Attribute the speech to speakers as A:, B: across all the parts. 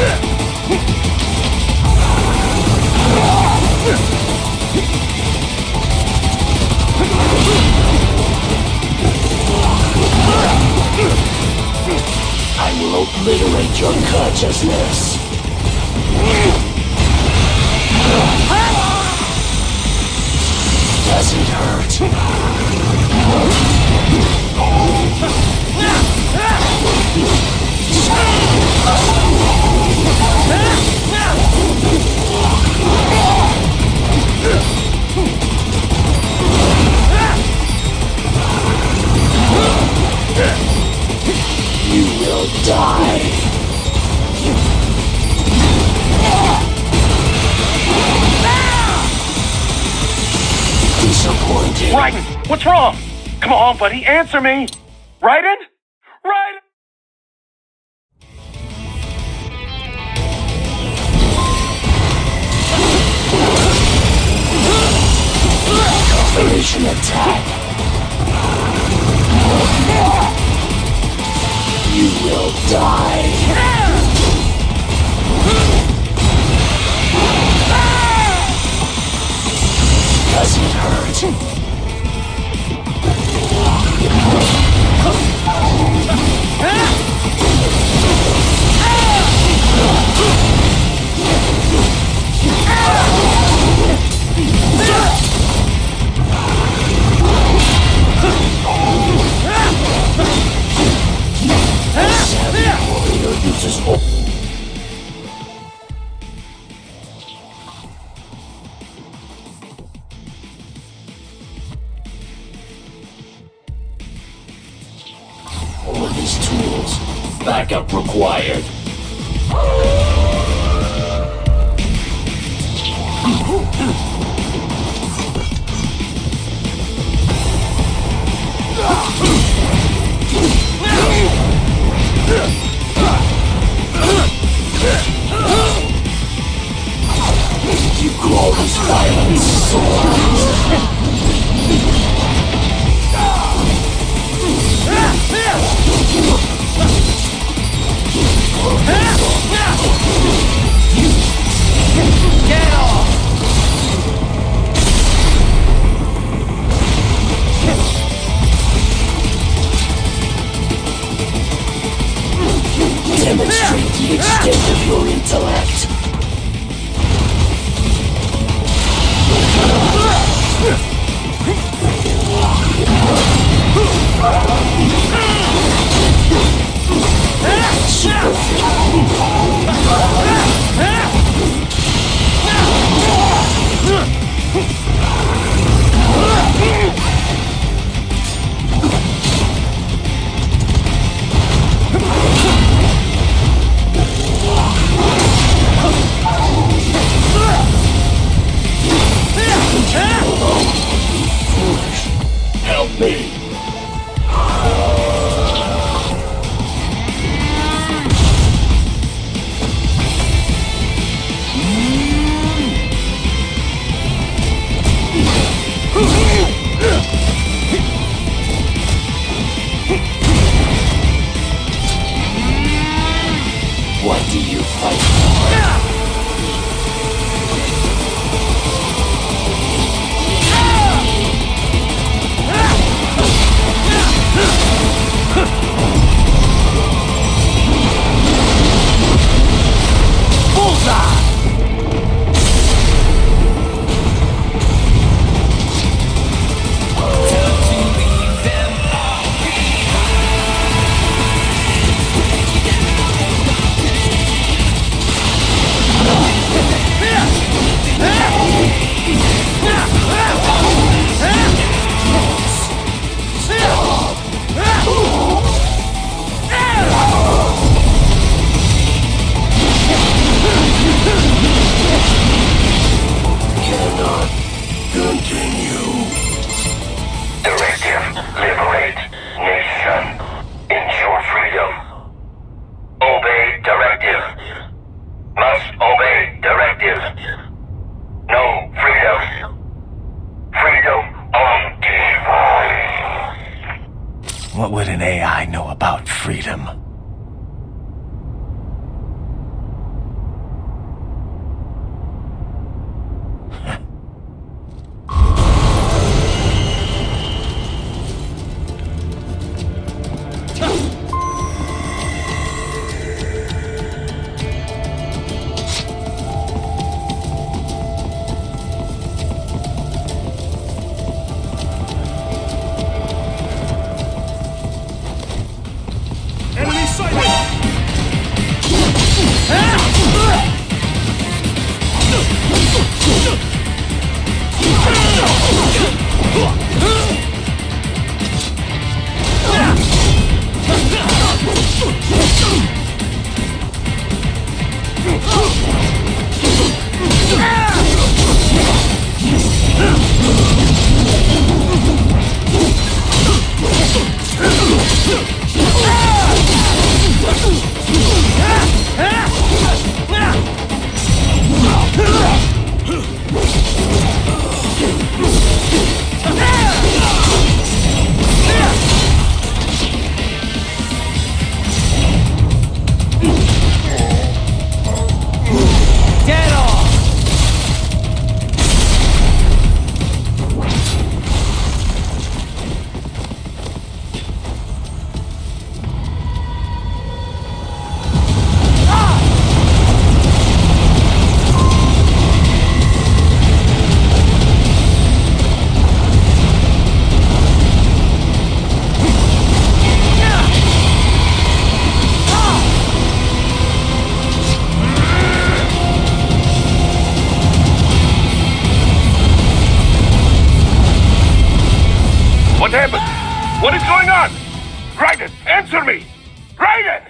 A: I will obliterate your consciousness. Does it hurt? You will die. Disappointed.
B: Raiden, what's wrong? Come on, buddy, answer me. Raiden? Raiden?
A: Operation attack. You will die. Does it hurt? All of his tools. Backup required. You call this violence?
C: Get off!
A: Demonstrate the extent of your intellect. Help me. What do you fight for?
C: Bullseye!
B: What happened? What is going on? Raiden, answer me! Raiden!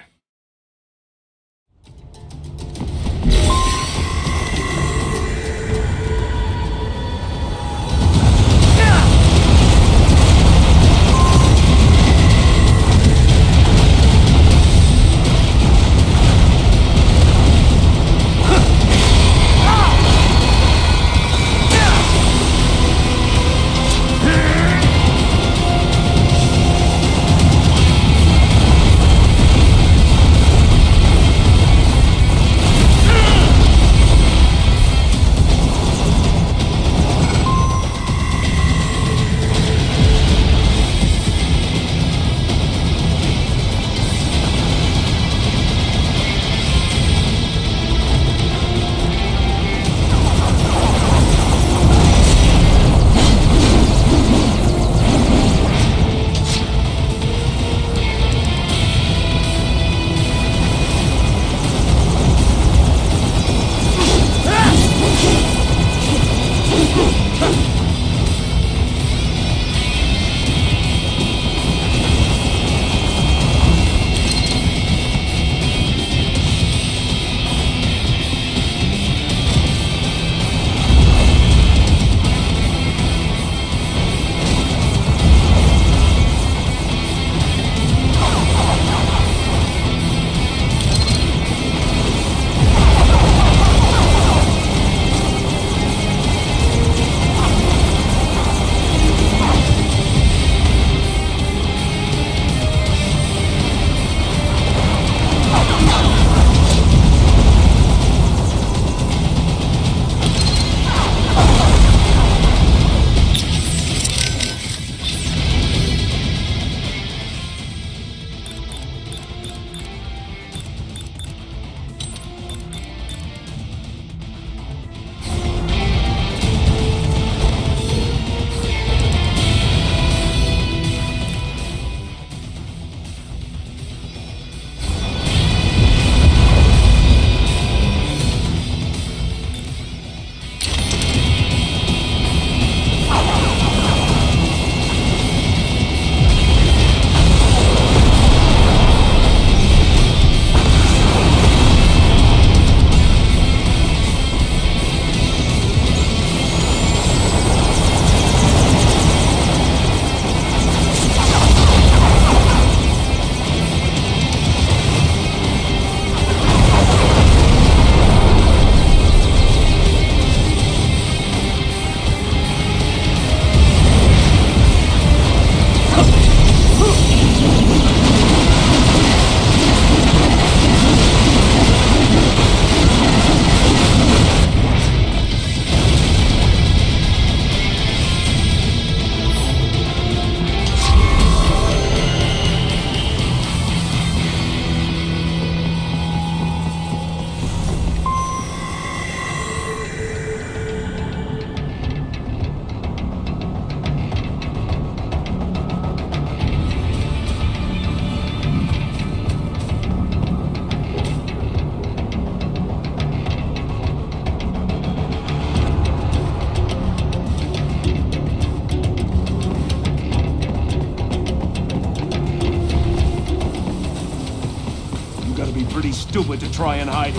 C: Pretty stupid to try and hide.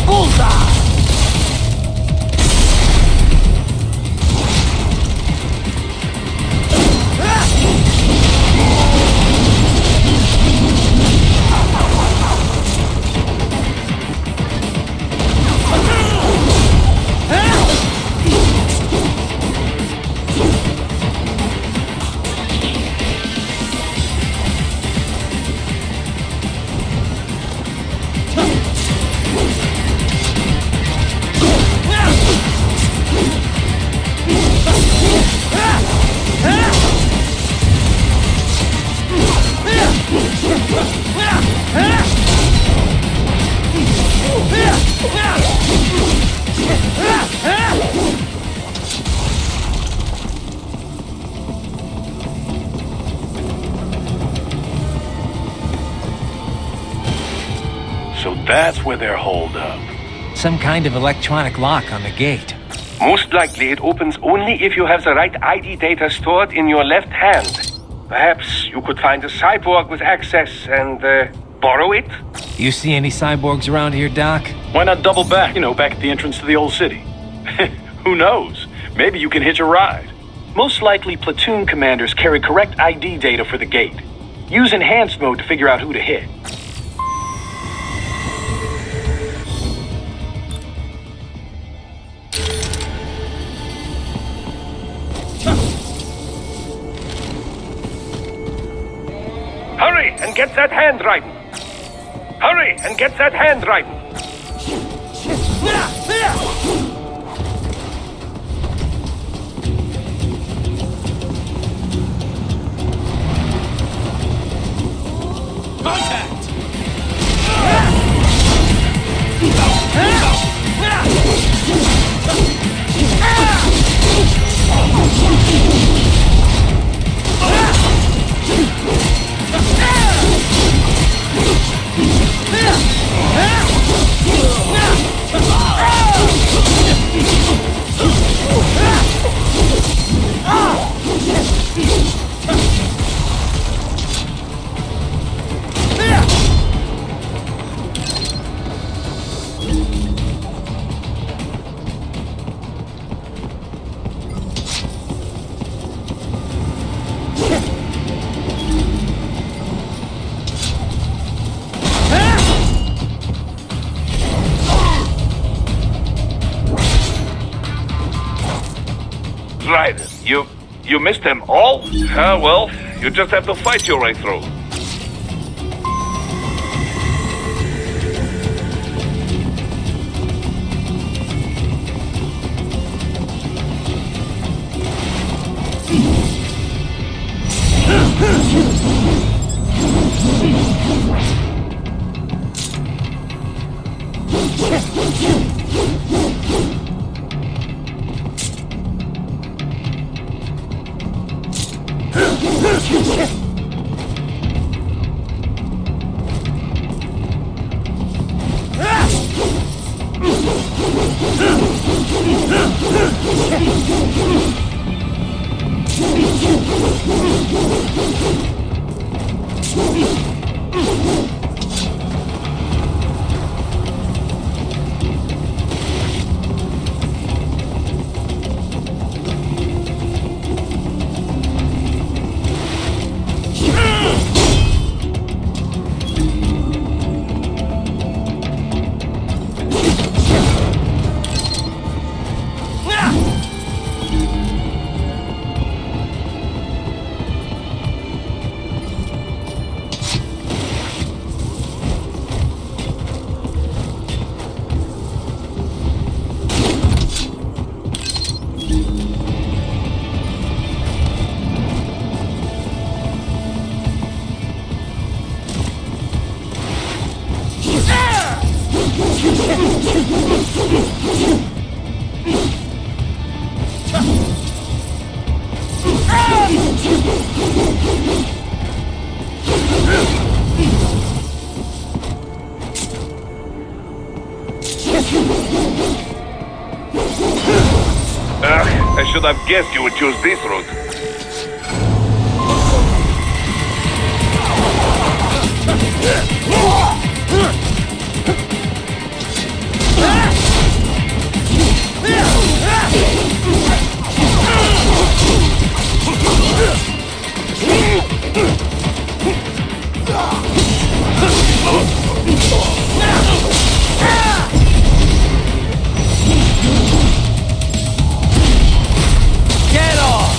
D: Bullseye!
B: So that's where they're holed up.
D: Some kind of electronic lock on the gate.
B: Most likely it opens only if you have the right ID data stored in your left hand. Perhaps you could find a cyborg with access and borrow it?
D: You see any cyborgs around here, Doc?
E: Why not double back, back at the entrance to the old city? Who knows? Maybe you can hitch a ride. Most likely, platoon commanders carry correct ID data for the gate. Use enhanced mode to figure out who to hit.
B: Hurry and get that handwriting! Hurry and get that handwriting!
C: Contact!
B: Right. You missed them all? Well, you just have to fight your way through. I should have guessed you would choose this route.
D: Get off!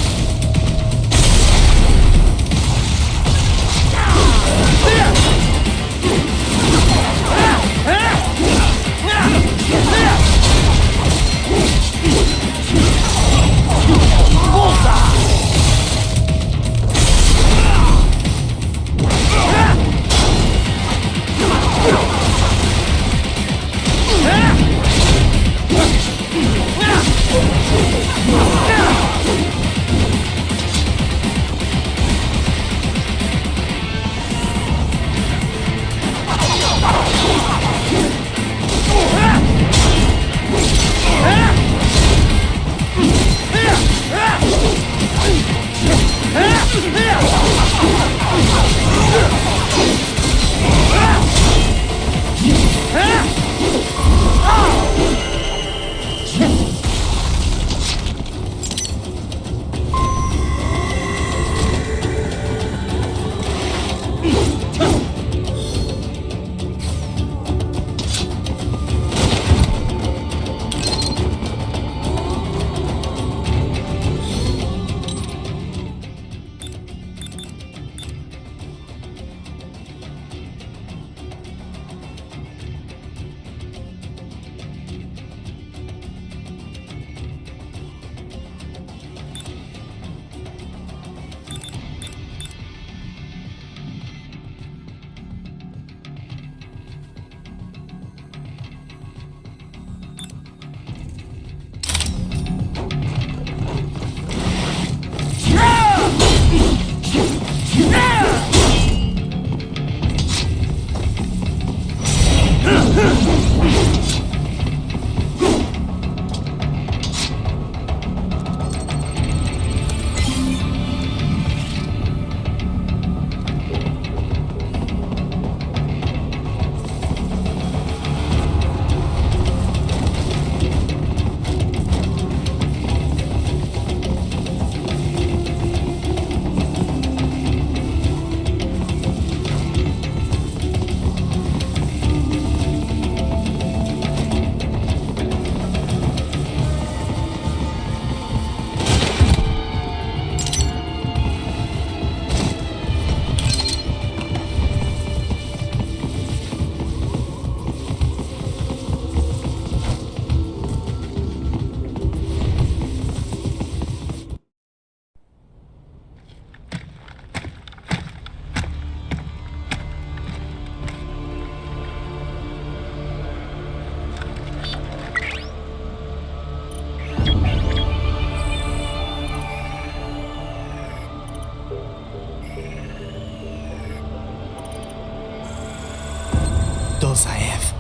D: skills I have.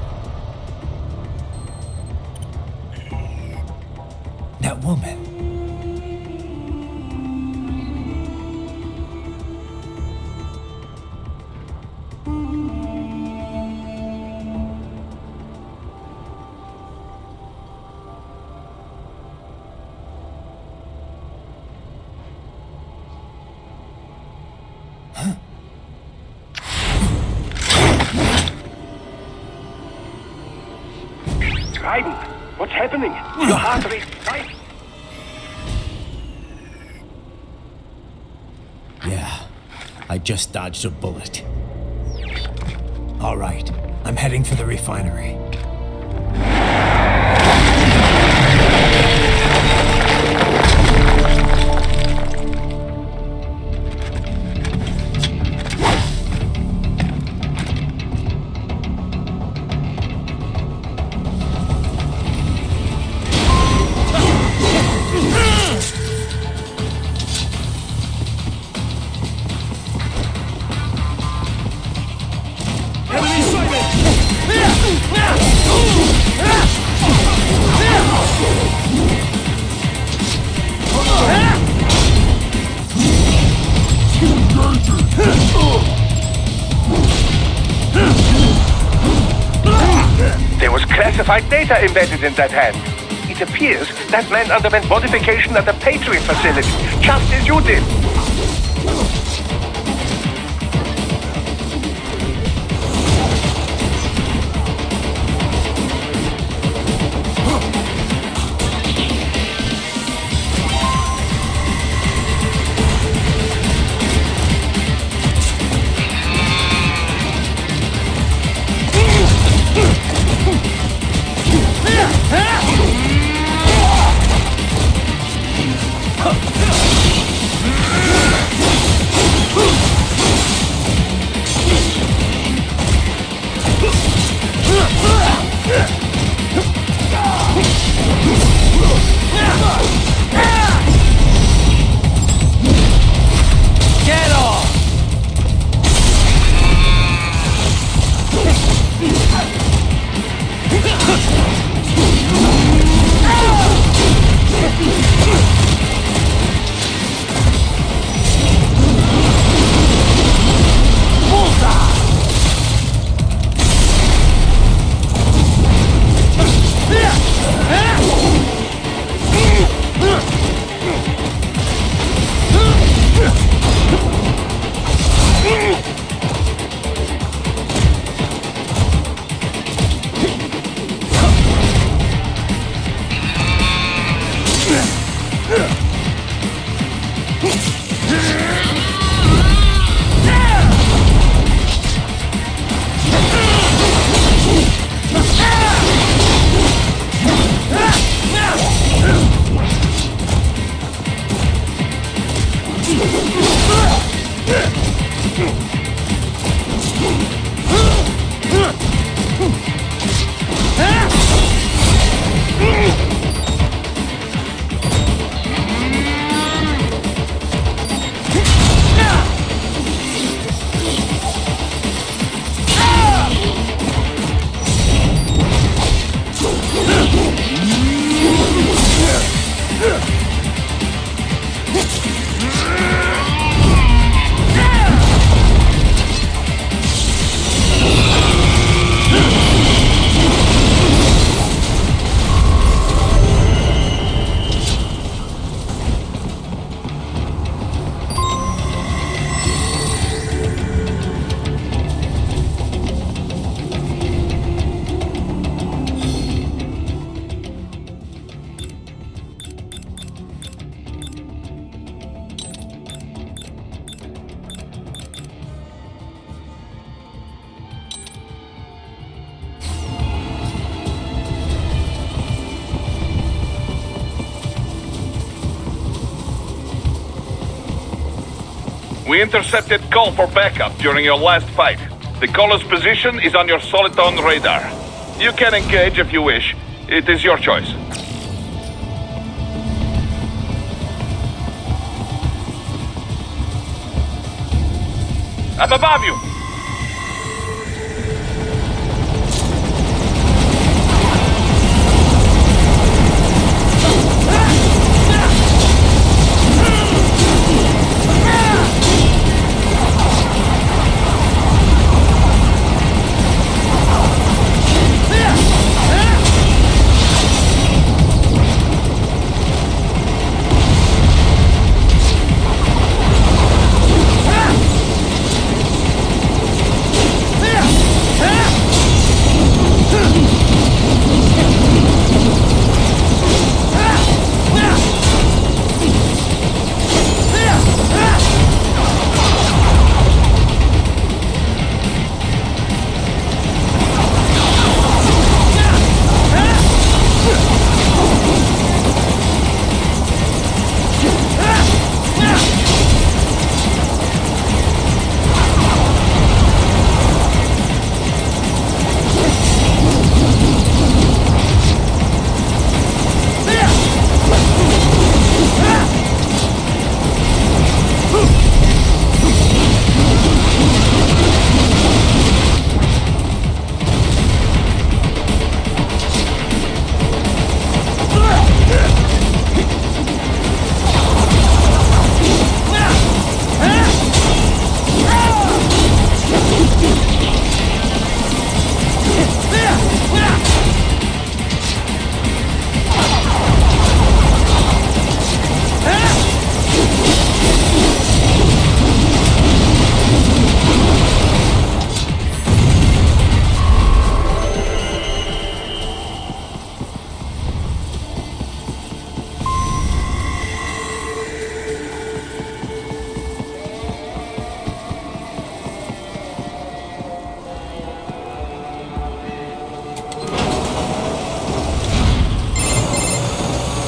D: That woman.
B: Raiden, what's happening? Your heart rate spikes.
D: Yeah, I just dodged a bullet. All right, I'm heading for the refinery.
B: There was classified data embedded in that hand. It appears that man underwent modification at the Patriot facility, just as you did.
F: We intercepted call for backup during your last fight. The caller's position is on your Soliton radar. You can engage if you wish. It is your choice. Up above you!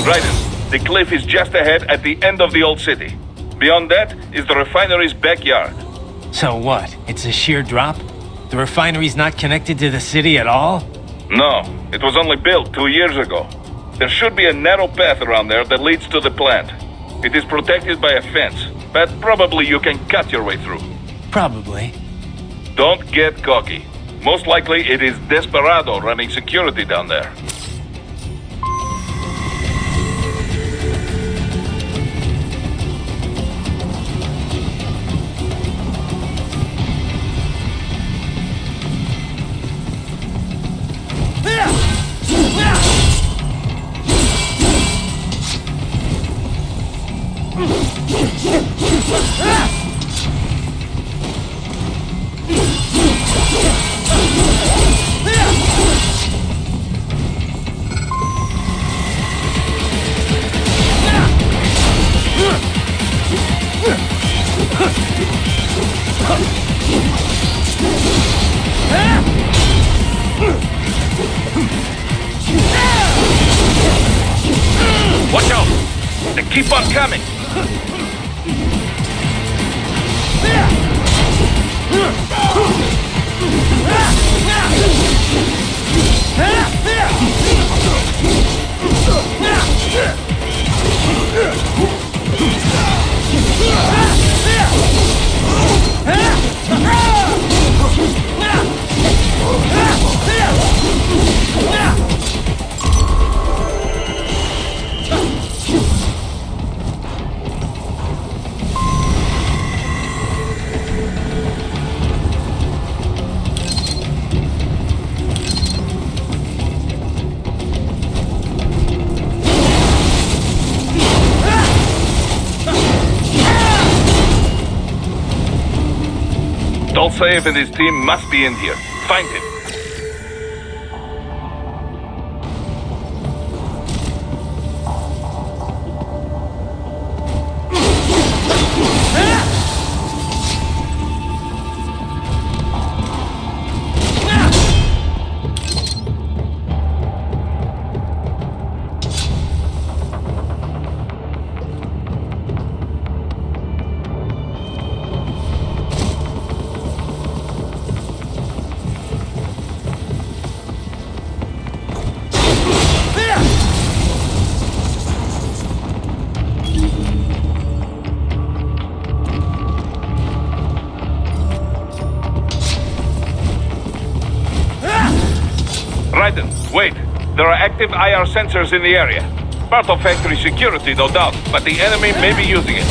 F: Raiden, the cliff is just ahead at the end of the old city. Beyond that is the refinery's backyard.
D: So what? It's a sheer drop? The refinery's not connected to the city at all?
F: No, it was only built 2 years ago. There should be a narrow path around there that leads to the plant. It is protected by a fence, but probably you can cut your way through.
D: Probably.
F: Don't get cocky. Most likely it is Desperado running security down there. Watch out! They keep on coming! Dolcev and his team must be in here. Find him. Raiden, wait. There are active IR sensors in the area. Part of factory security, no doubt, but the enemy may be using it.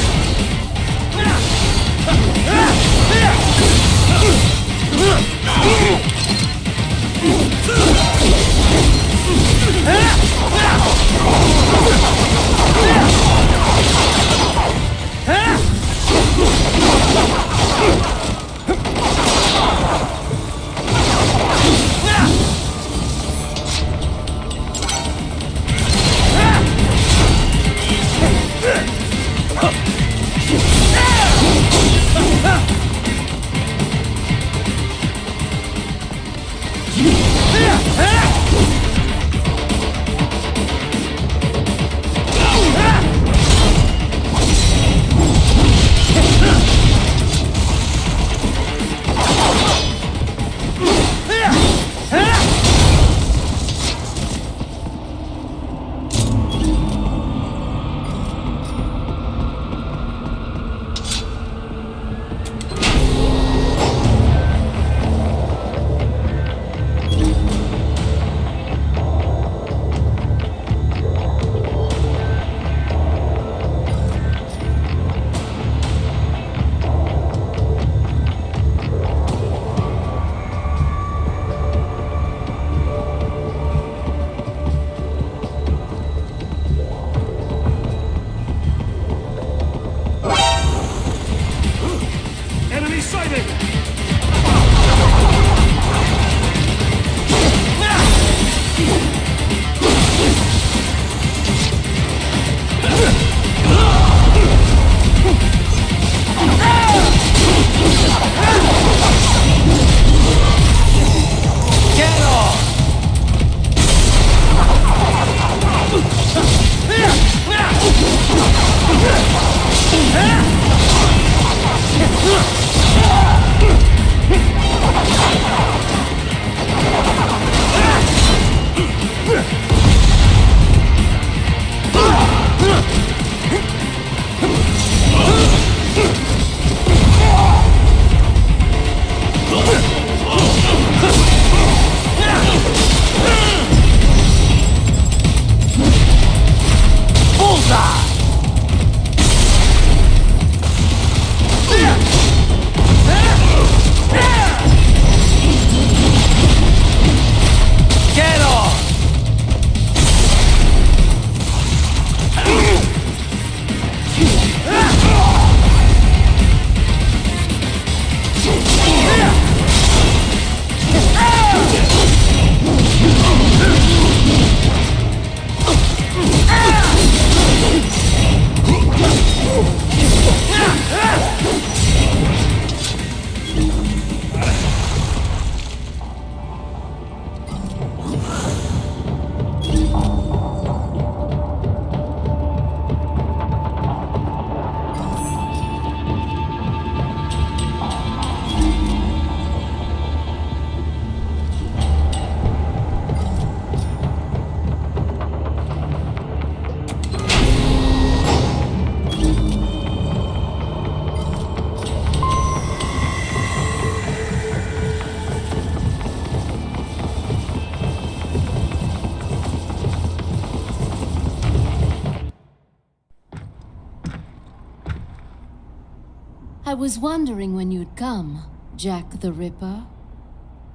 G: I was wondering when you'd come, Jack the Ripper.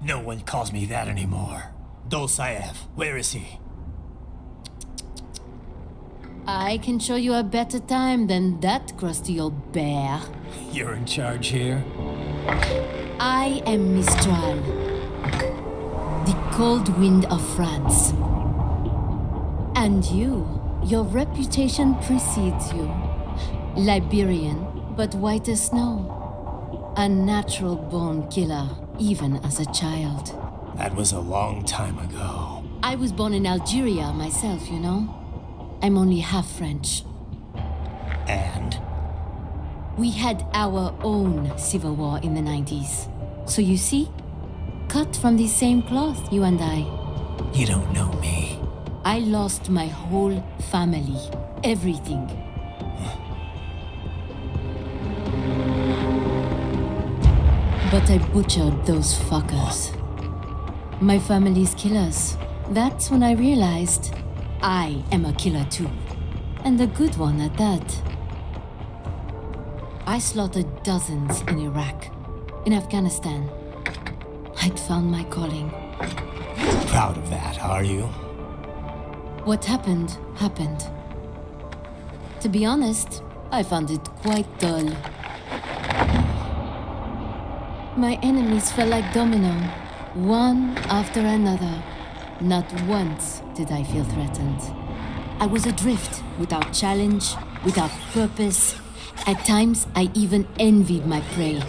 D: No one calls me that anymore. Dolsaev, where is he?
G: I can show you a better time than that crusty old bear.
D: You're in charge here?
G: I am Mistral, the cold wind of France. And your reputation precedes you. Liberian, but white as snow. A natural-born killer, even as a child.
D: That was a long time ago.
G: I was born in Algeria myself, you know. I'm only half French.
D: And?
G: We had our own civil war in the 90s. So you see, cut from the same cloth, you and I.
D: You don't know me.
G: I lost my whole family. Everything. But I butchered those fuckers. My family's killers. That's when I realized I am a killer too. And a good one at that. I slaughtered dozens in Iraq, in Afghanistan. I'd found my calling.
D: Proud of that, are you?
G: What happened, happened. To be honest, I found it quite dull. My enemies fell like domino, one after another. Not once did I feel threatened. I was adrift, without challenge, without purpose. At times, I even envied my prey.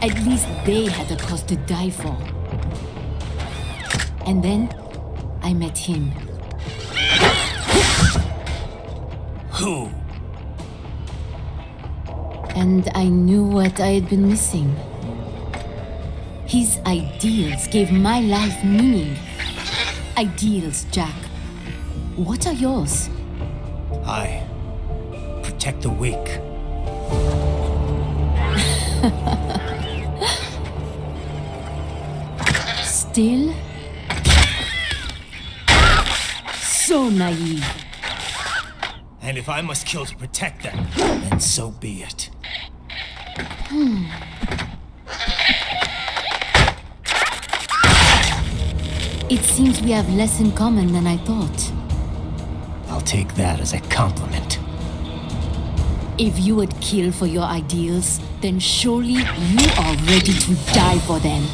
G: At least they had a cause to die for. And then, I met him.
D: Who?
G: And I knew what I had been missing. His ideals gave my life meaning. Ideals, Jack. What are yours?
D: I protect the weak.
G: Still? So naive.
D: And if I must kill to protect them, then so be it.
G: It seems we have less in common than I thought.
D: I'll take that as a compliment.
G: If you would kill for your ideals, then surely you are ready to die for them.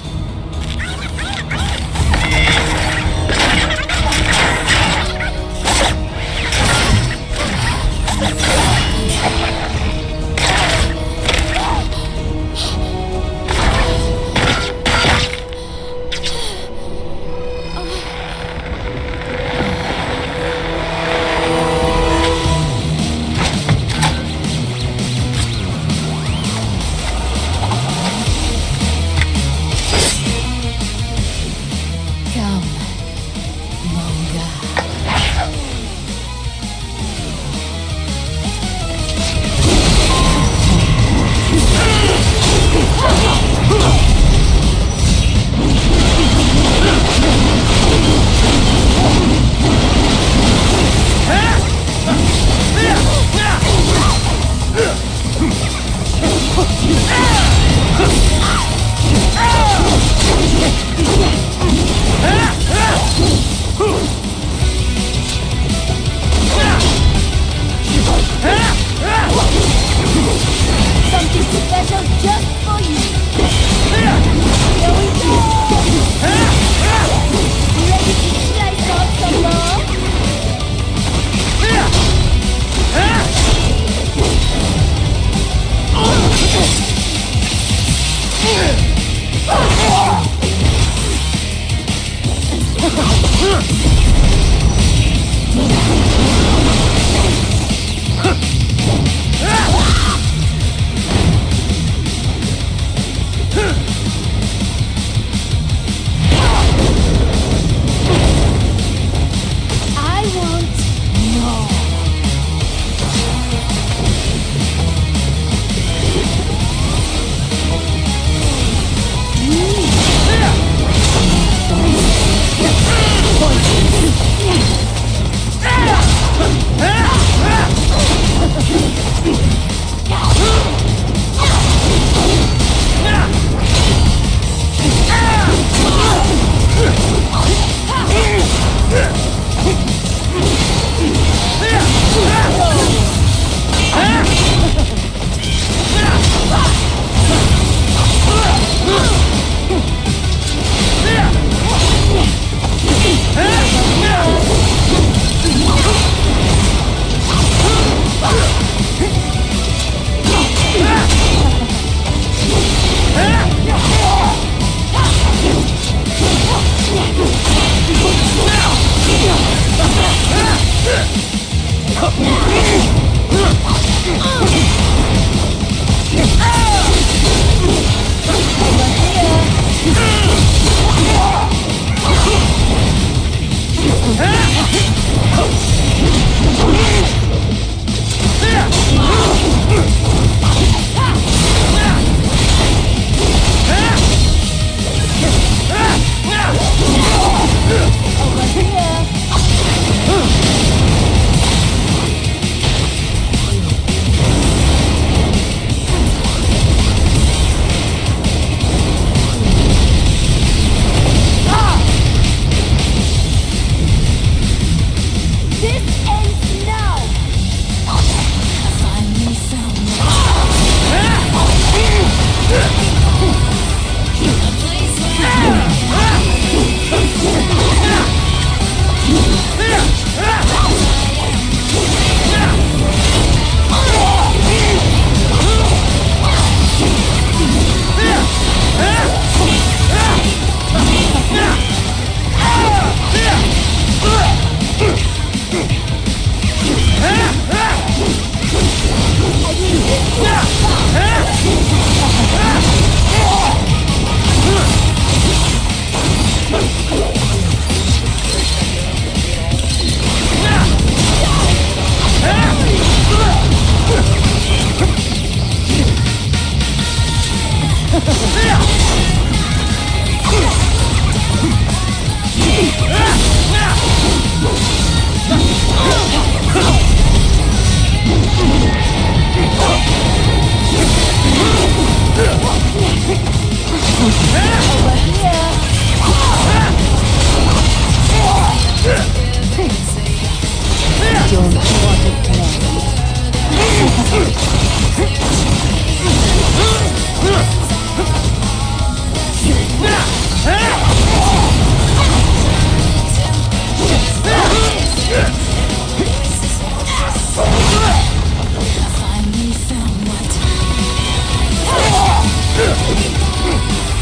G: Finally found what.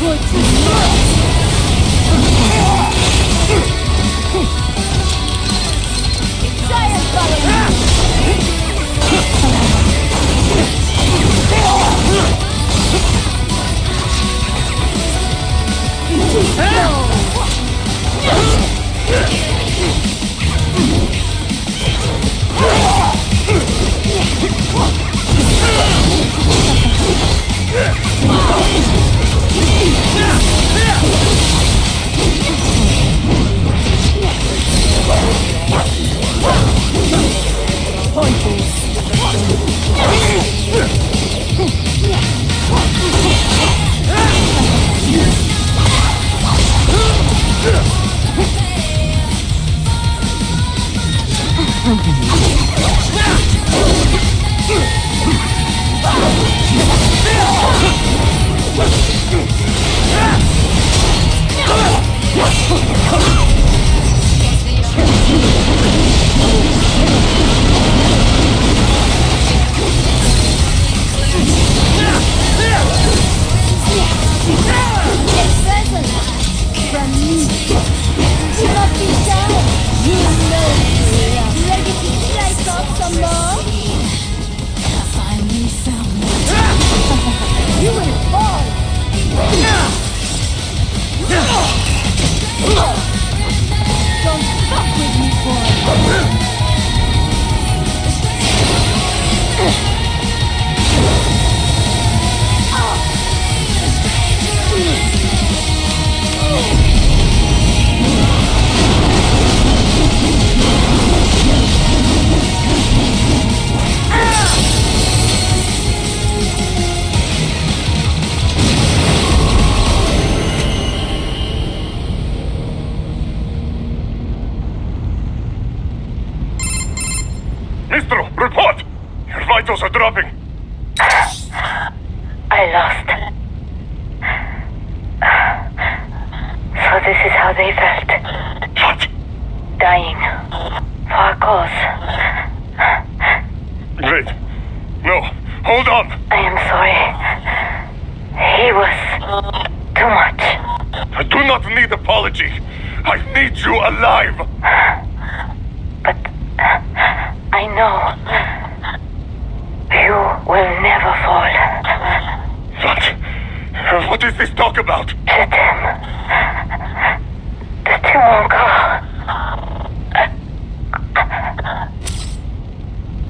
G: Good giant
F: Mistro, report! Your vitals are dropping.
H: I lost. So this is how they felt.
F: What?
H: Dying. For a cause.
F: Wait. No, hold on.
H: I am sorry. He was too much.
F: I do not need apology. I need you alive.
H: But I know you will never fall.
F: What is this talk about?
H: Je t'aime. De tout mon corps.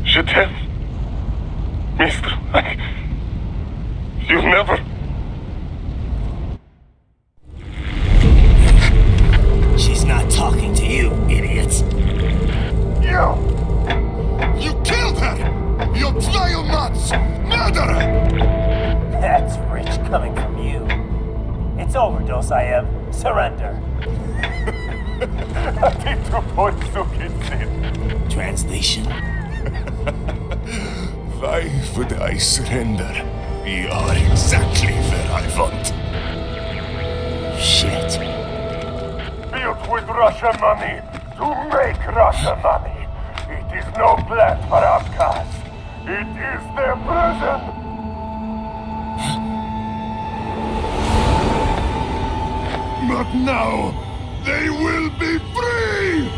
F: Je t'aime. Mister, you never...
D: She's not talking to you, idiots.
C: You killed her! You vile nuts! Murderer!
D: That's rich coming from you. It's overdose, I am. Surrender. Translation.
C: Why would I surrender? We are exactly where I want.
D: Shit.
F: Built with Russian money to make Russian money. It is no plan for outcasts. It is their prison.
C: But now, they will be free!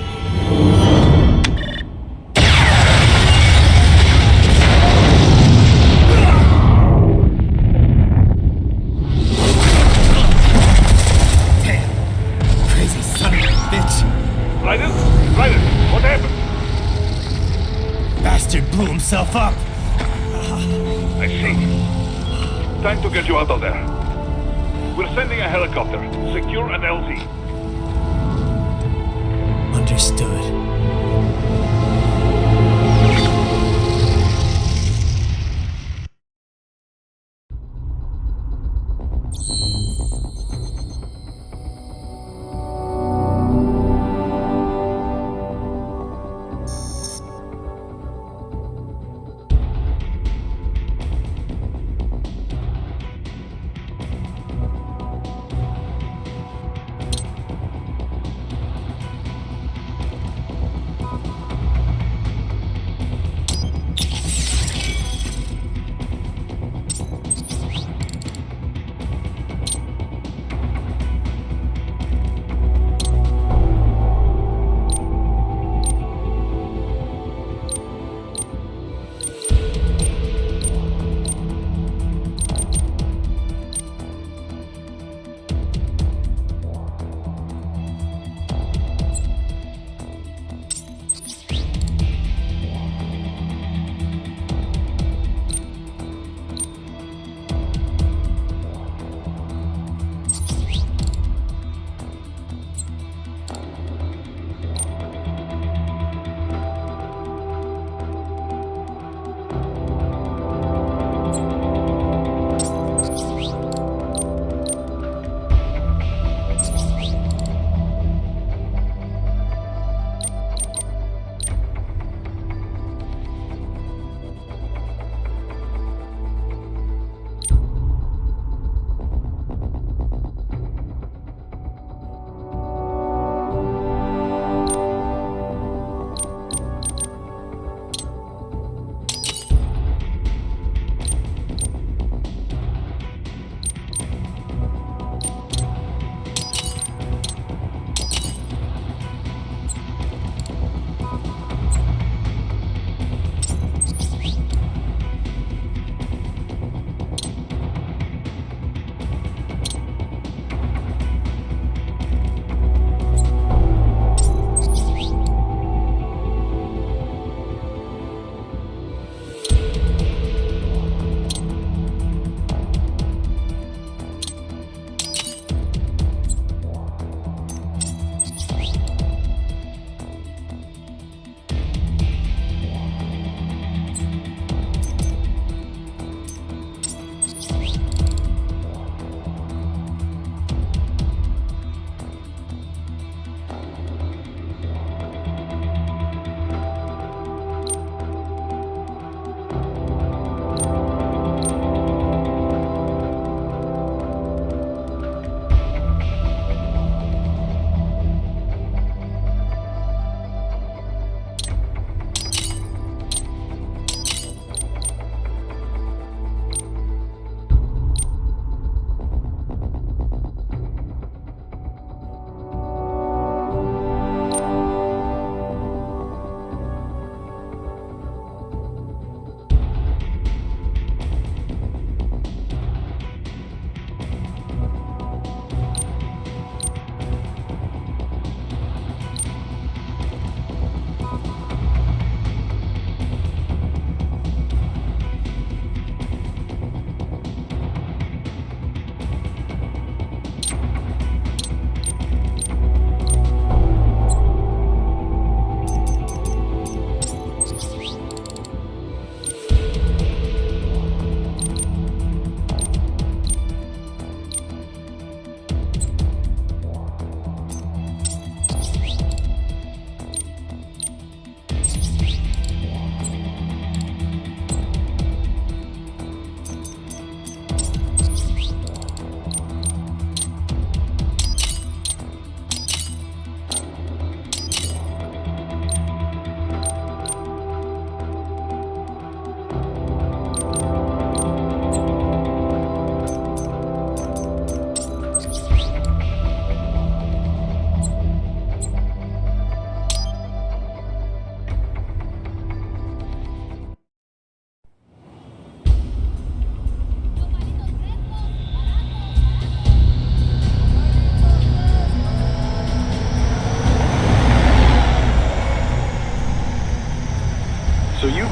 D: Crazy son of a bitch.
F: Ryder? What happened?
D: Bastard blew himself up.
F: I see. Time to get you out of there. We're sending a helicopter. Secure an LZ.
D: Understood.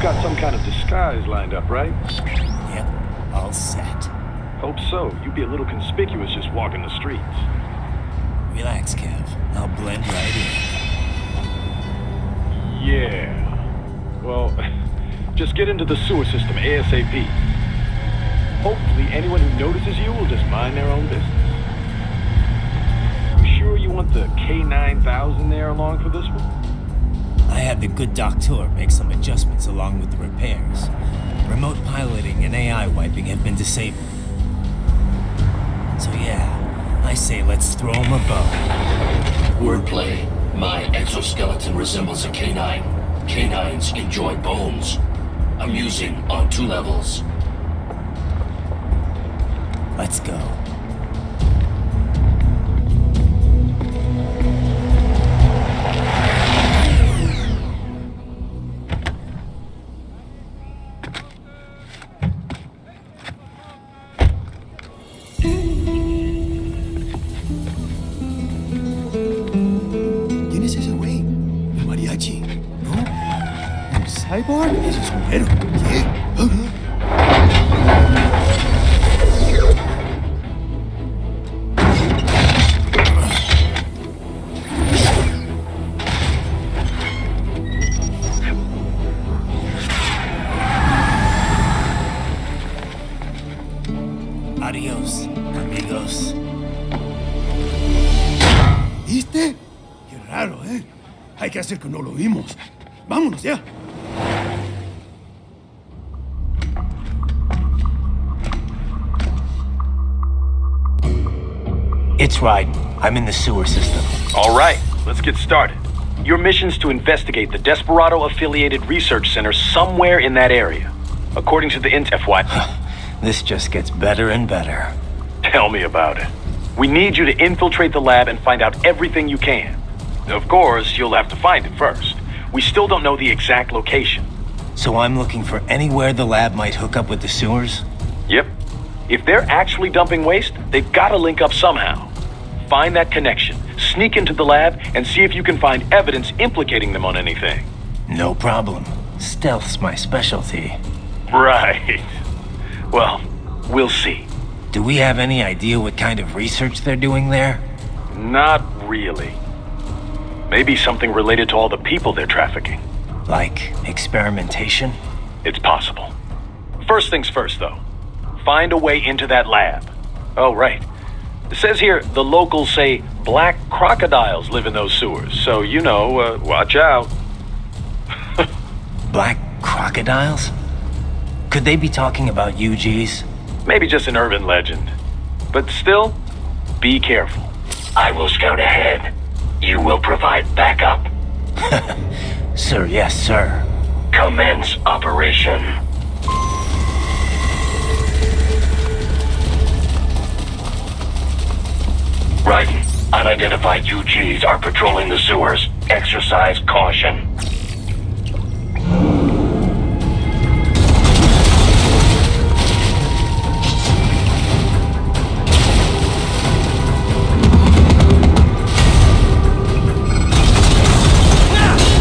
E: You've got some kind of disguise lined up, right?
D: Yep, all set.
E: Hope so. You'd be a little conspicuous just walking the streets.
D: Relax, Kev. I'll blend right in.
E: Yeah. Well, just get into the sewer system ASAP. Hopefully anyone who notices you will just mind their own business. You sure you want the K9000 there along for this one?
D: I had the good doctor make some adjustments along with the repairs. Remote piloting and AI wiping have been disabled. So yeah, I say let's throw him a bone.
A: Wordplay. My exoskeleton resembles a canine. Canines enjoy bones. Amusing on 2 levels.
D: Let's go.
I: ¿Quién es ese güey? El mariachi, ¿no? ¿El cyborg? Ese sombrero. ¿Qué?
D: Adios, amigos.
I: ¿Viste? Qué raro, ¿eh? Hay que hacer que no lo vimos. Vámonos ya.
D: It's right. I'm in the sewer system.
E: All right, let's get started. Your mission's to investigate the Desperado-affiliated research center somewhere in that area. According to the FY.
D: This just gets better and better.
E: Tell me about it. We need you to infiltrate the lab and find out everything you can. Of course, you'll have to find it first. We still don't know the exact location.
D: So I'm looking for anywhere the lab might hook up with the sewers?
E: Yep. If they're actually dumping waste, they've got to link up somehow. Find that connection, sneak into the lab, and see if you can find evidence implicating them on anything.
D: No problem. Stealth's my specialty.
E: Right. Well, we'll see.
D: Do we have any idea what kind of research they're doing there?
E: Not really. Maybe something related to all the people they're trafficking.
D: Like experimentation?
E: It's possible. First things first, though. Find a way into that lab. Oh, right. It says here the locals say black crocodiles live in those sewers, so, watch out.
D: Black crocodiles? Could they be talking about UGs?
E: Maybe just an urban legend. But still, be careful.
A: I will scout ahead. You will provide backup.
D: Sir, yes, sir.
A: Commence operation. Right. Unidentified UGs are patrolling the sewers. Exercise caution.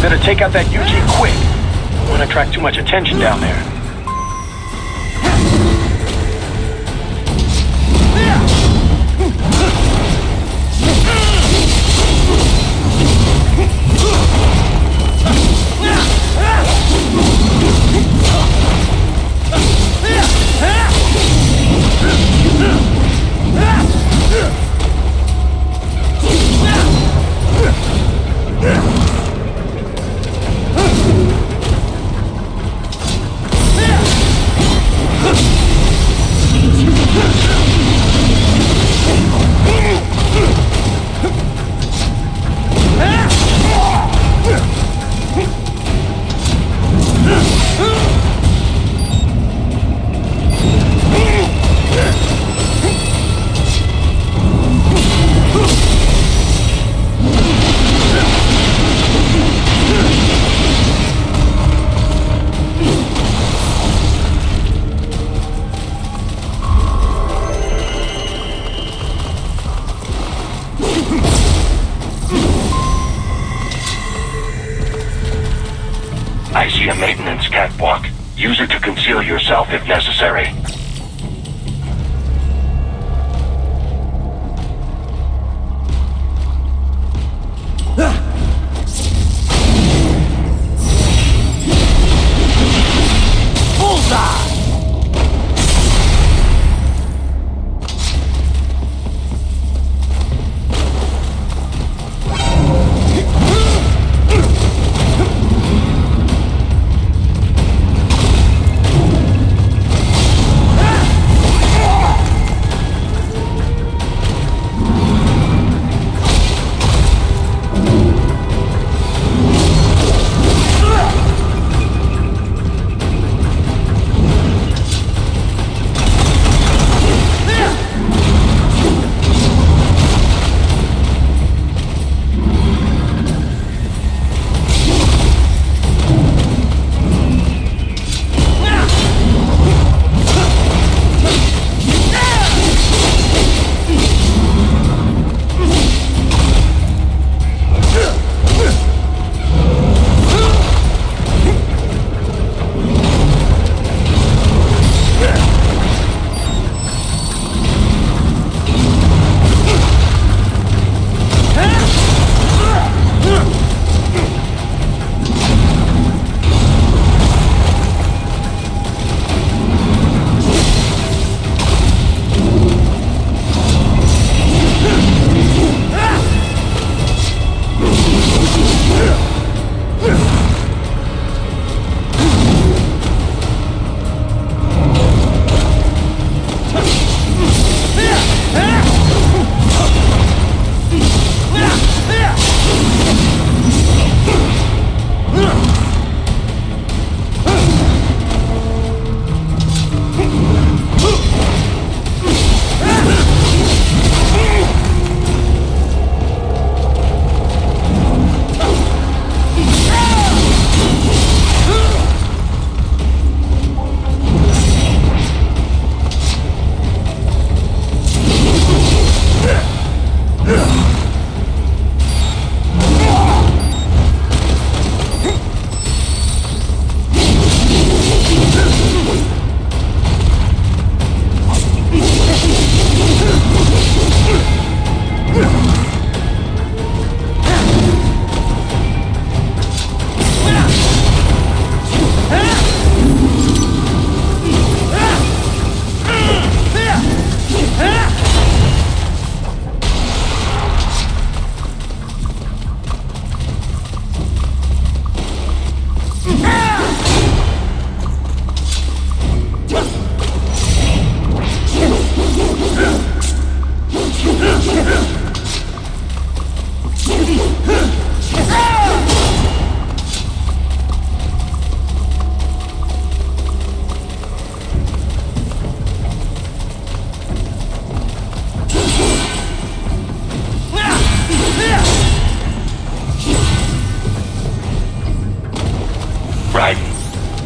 E: Better take out that UG quick. Don't want to attract too much attention down there.
A: catwalk. Use it to conceal yourself if necessary.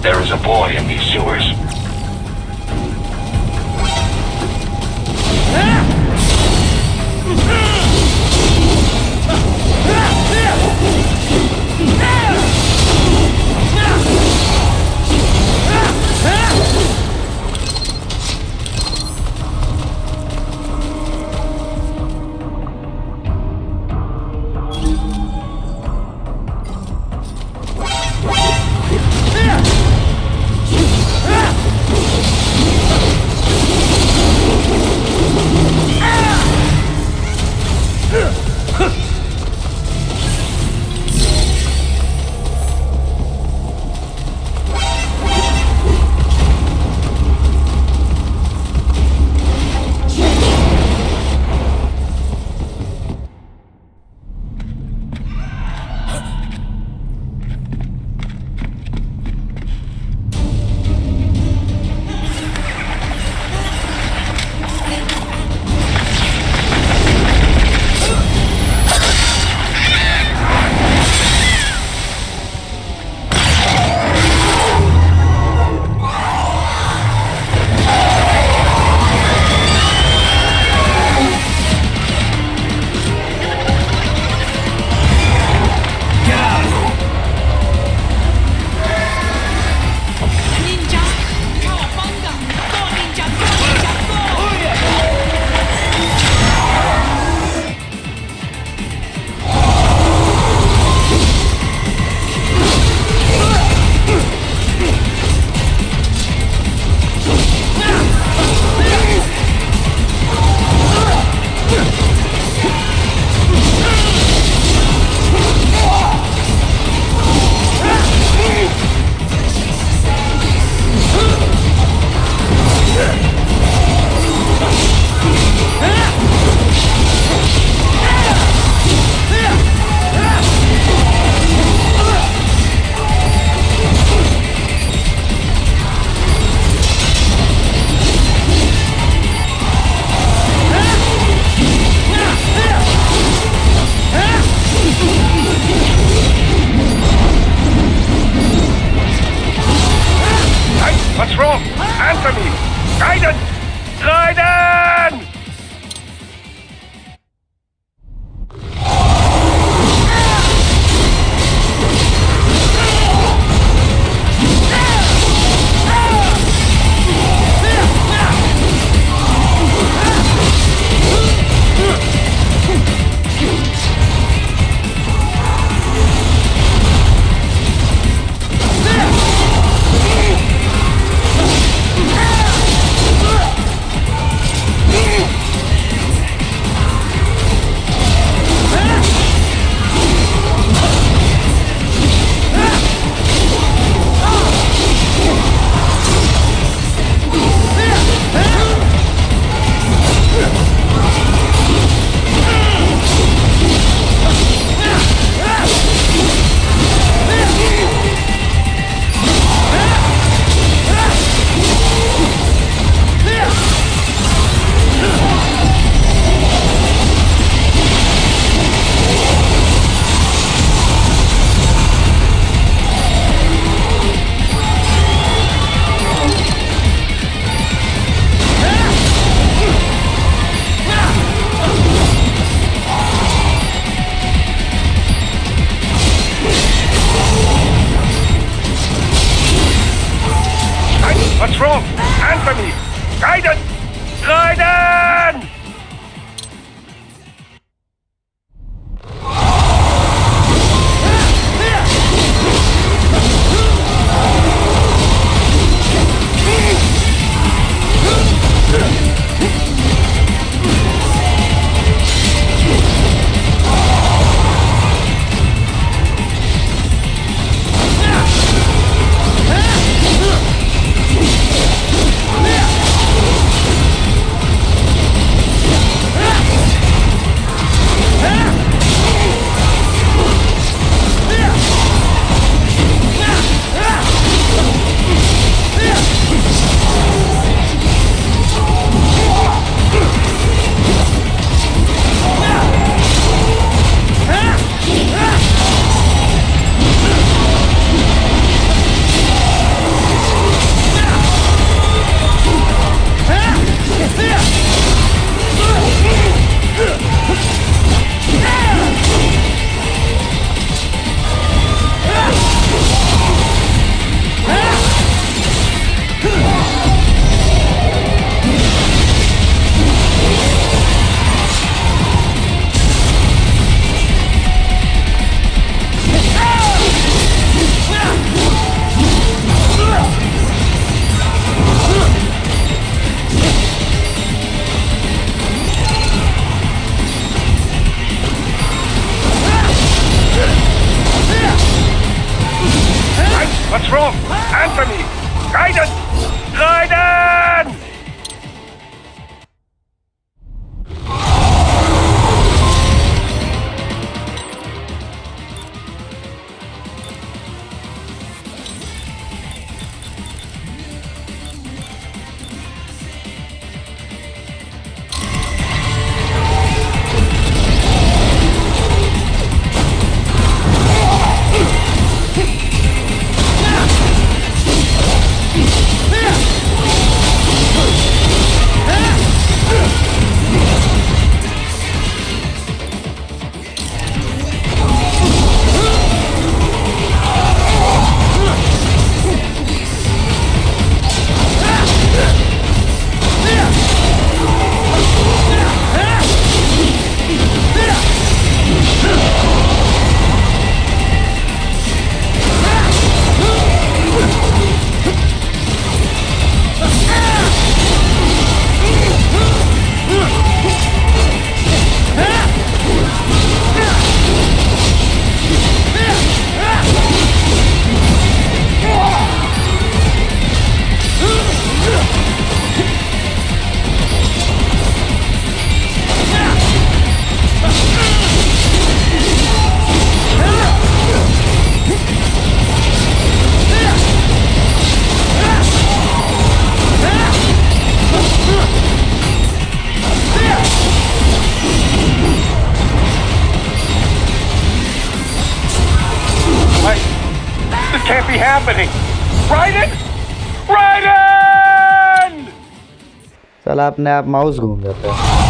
A: There is a boy in these sewers.
B: Answer me! Raiden! Raiden! What's wrong? Answer me! Raiden! Raiden! Can't be happening! Raiden! Raiden!
J: साला अपने आप mouse घूम जाता है।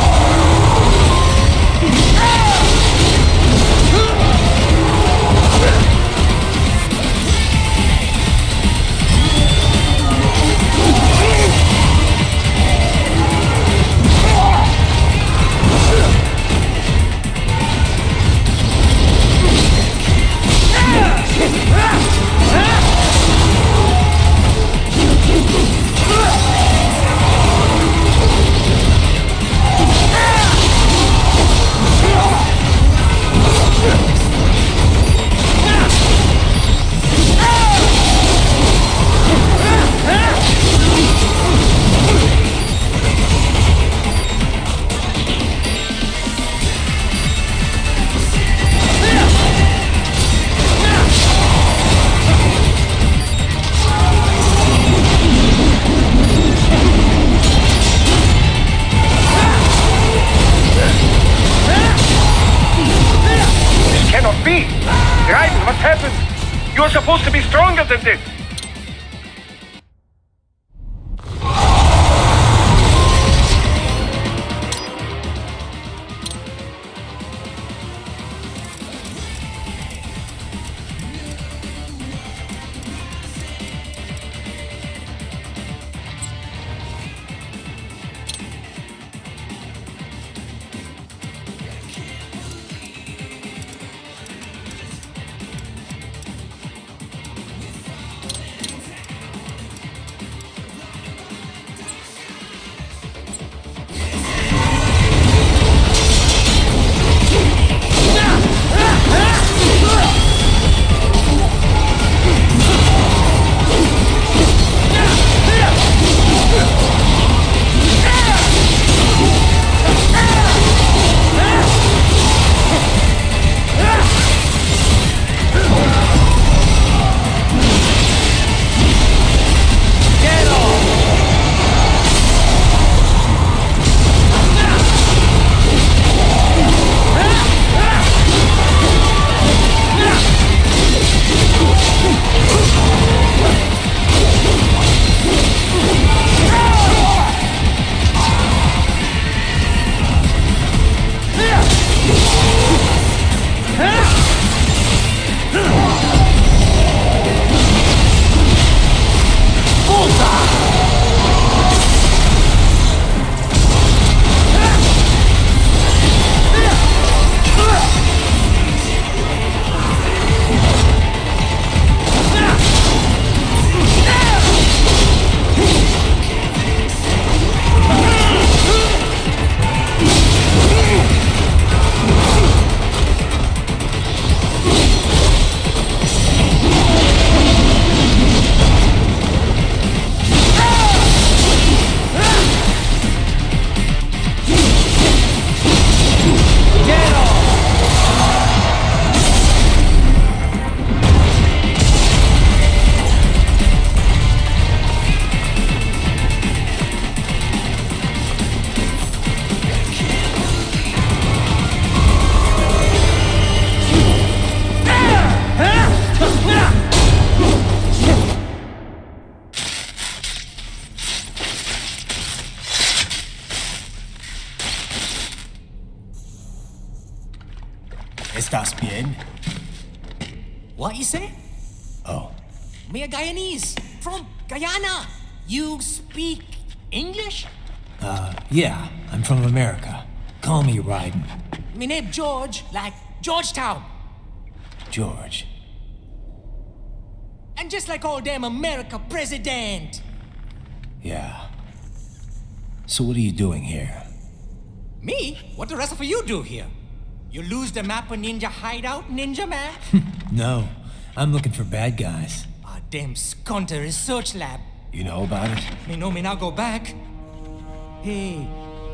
B: What's happened? You're supposed to be stronger than this.
D: ¿Estás bien?
K: What you say?
D: Oh,
K: Me a Guyanese from Guyana. You speak English?
D: yeah, I'm from America. Call me Ryden.
K: Me name George, like Georgetown.
D: George.
K: And just like all damn America president.
D: Yeah. So what are you doing here?
K: Me? What the rest of you do here? You lose the map of Ninja hideout, Ninja man?
D: No, I'm looking for bad guys.
K: Ah, damn Skunter research lab.
D: You know about it?
K: Me know me now go back. Hey,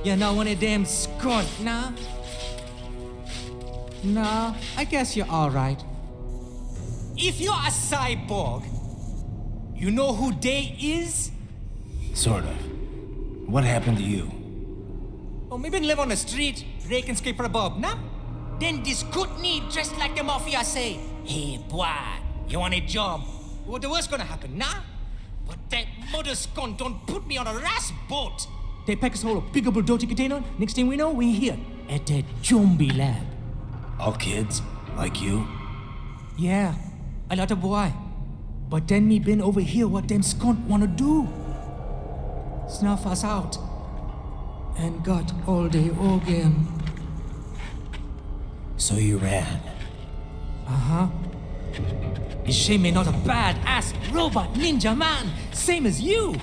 K: you're not one of them skunt, nah? Nah, I guess you're alright. If you're a cyborg, you know who they is?
D: Sort of. What happened to you?
K: Oh, me been live on the street, rake and scrape for a bob, nah? Then this Kootenai dressed like the mafia say, hey boy, you want a job? What the worst gonna happen, nah? But that mother skunt don't put me on a ras boat. They pack us all a pickable dirty container. Next thing we know, we here at that zombie lab.
D: All kids? Like you?
K: Yeah, a lot of boy. But then me been over here what them skunt wanna do. Snuff us out. And got all the organ.
D: So you ran.
K: Uh-huh. It's shame me not a bad-ass robot ninja man, same as you.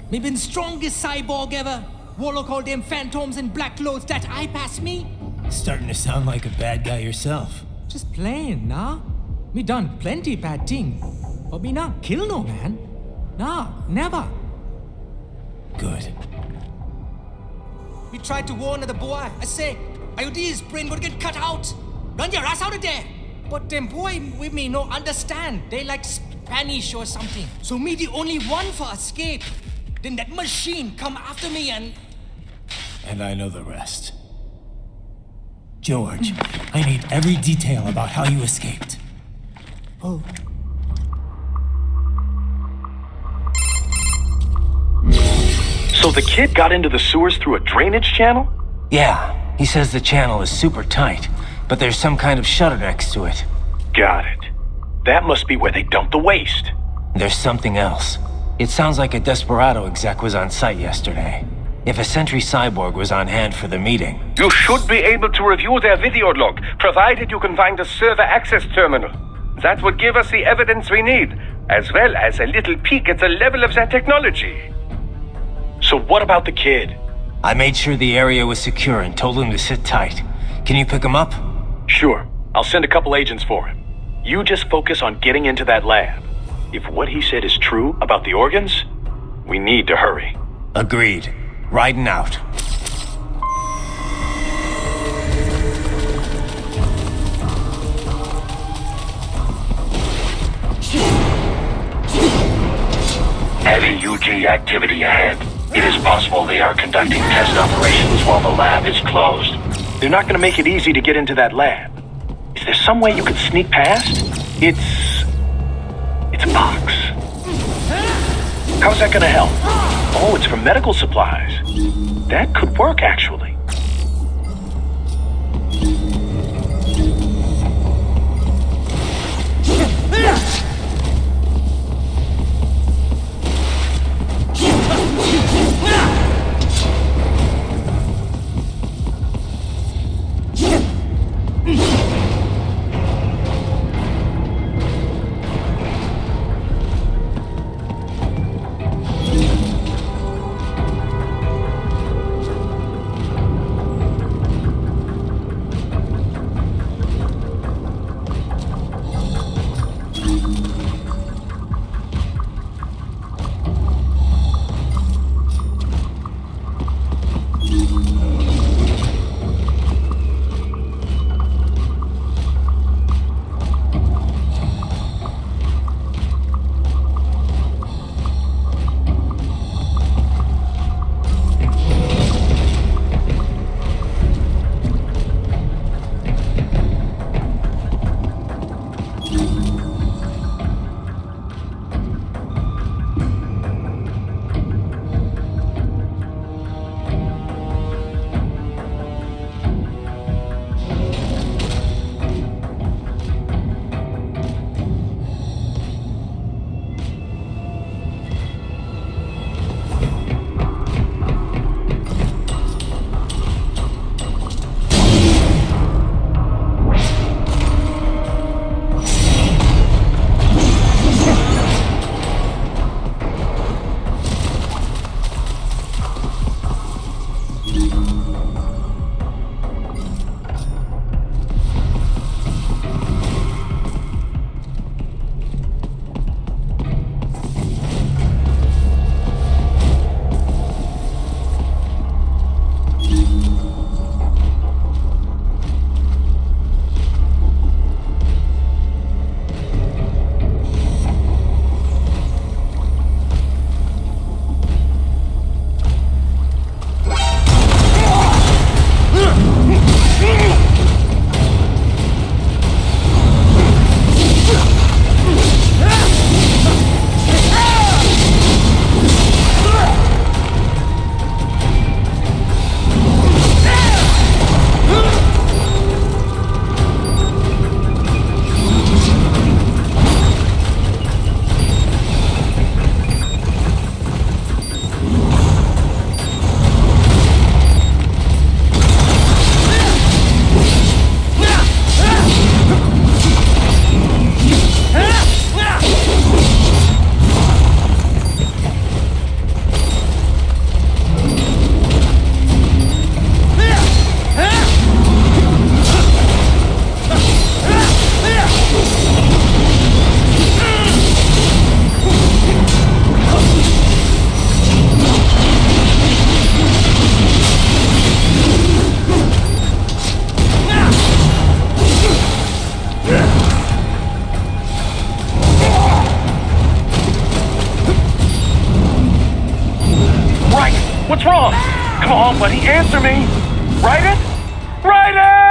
K: Me been strongest cyborg ever. Warlock all them phantoms in black clothes that eye pass me.
D: Starting to sound like a bad guy yourself.
K: Just plain, nah? Me done plenty bad thing. But me not kill no man. Nah, never.
D: Good.
K: We tried to warn the boy. I say, IOD's brain would get cut out. Run your ass out of there. But them boy with me no understand. They like Spanish or something. So me the only one for escape. Then that machine come after me and...
D: And I know the rest. George, I need every detail about how you escaped.
K: Oh.
E: So the kid got into the sewers through a drainage channel?
D: Yeah, he says the channel is super tight, but there's some kind of shutter next to it.
E: Got it. That must be where they dumped the waste.
D: There's something else. It sounds like a Desperado exec was on site yesterday. If a Sentry cyborg was on hand for the meeting...
B: You should be able to review their video log, provided you can find a server access terminal. That would give us the evidence we need, as well as a little peek at the level of their technology.
E: So what about the kid?
D: I made sure the area was secure and told him to sit tight. Can you pick him up?
E: Sure. I'll send a couple agents for him. You just focus on getting into that lab. If what he said is true about the organs, we need to hurry.
D: Agreed. Riding out.
A: Heavy UG activity ahead. It is possible they are conducting test operations while the lab is closed.
E: They're not going to make it easy to get into that lab. Is there some way you could sneak past? It's a box. How's that going to help? Oh, it's for medical supplies. That could work, actually. What's wrong? Come on, buddy, answer me! Raiden? Raiden!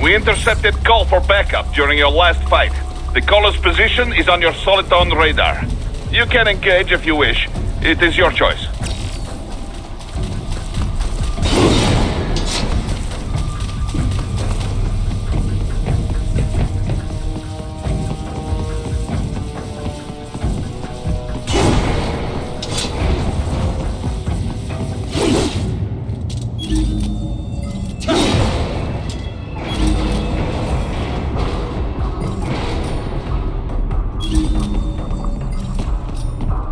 F: We intercepted call for backup during your last fight. The caller's position is on your Soliton radar. You can engage if you wish. It is your choice.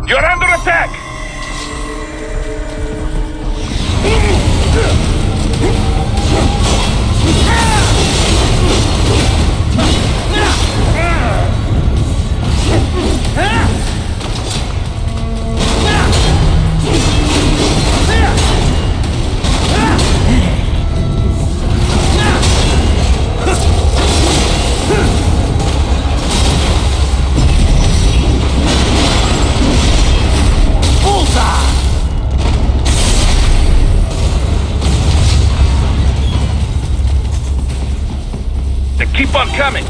F: You're under attack! Keep on coming!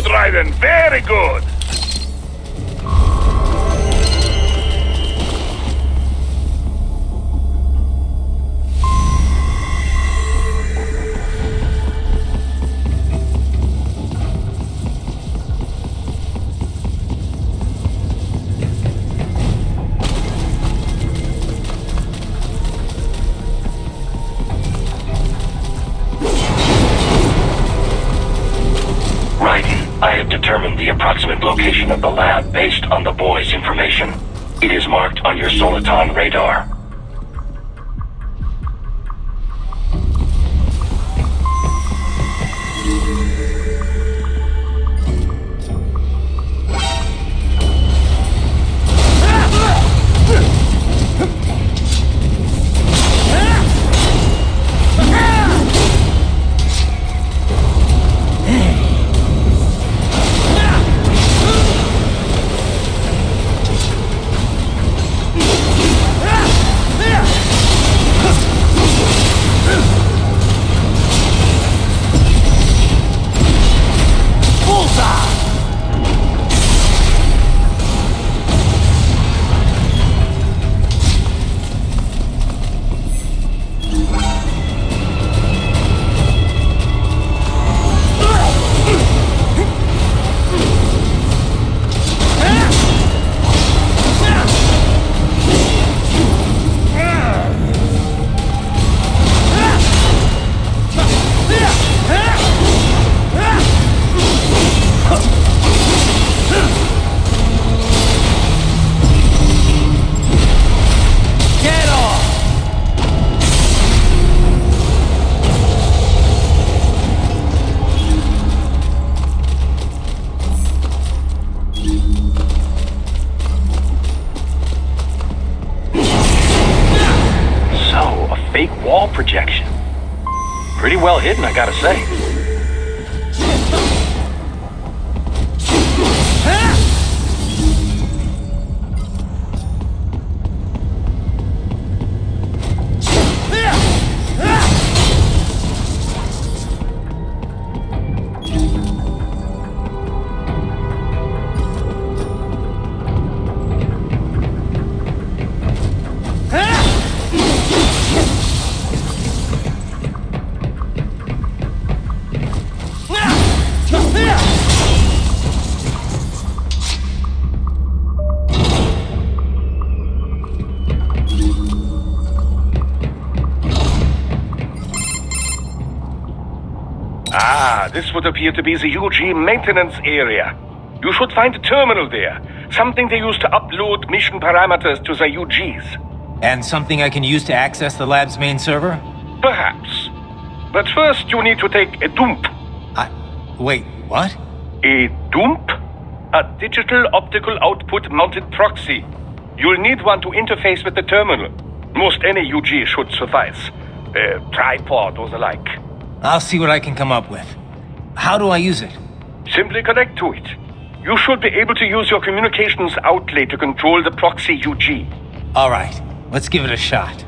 F: good, Raiden. Very good.
A: I have determined the approximate location of the lab based on the boy's information. It is marked on your Soliton radar.
E: Wall projection. Pretty well hidden, I gotta say.
B: This would appear to be the UG maintenance area. You should find a terminal there. Something they use to upload mission parameters to the UGs.
K: And something I can use to access the lab's main server?
B: Perhaps. But first you need to take a dump.
K: Wait, what?
B: A dump? A digital optical output mounted proxy. You'll need one to interface with the terminal. Most any UG should suffice. A tripod or the like.
K: I'll see what I can come up with. How do I use it?
B: Simply connect to it. You should be able to use your communications outlay to control the proxy UG.
K: All right, let's give it a shot.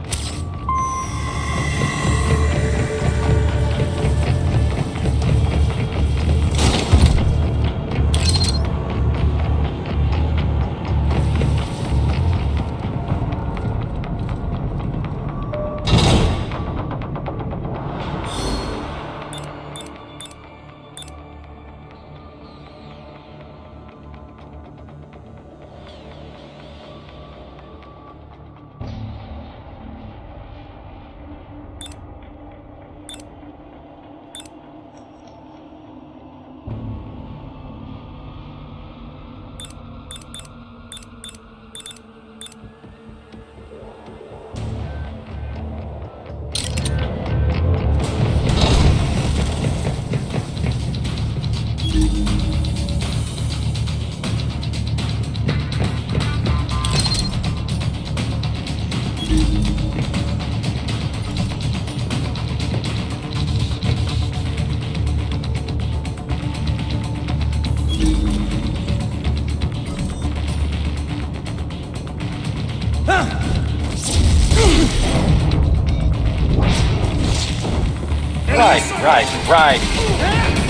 E: Right.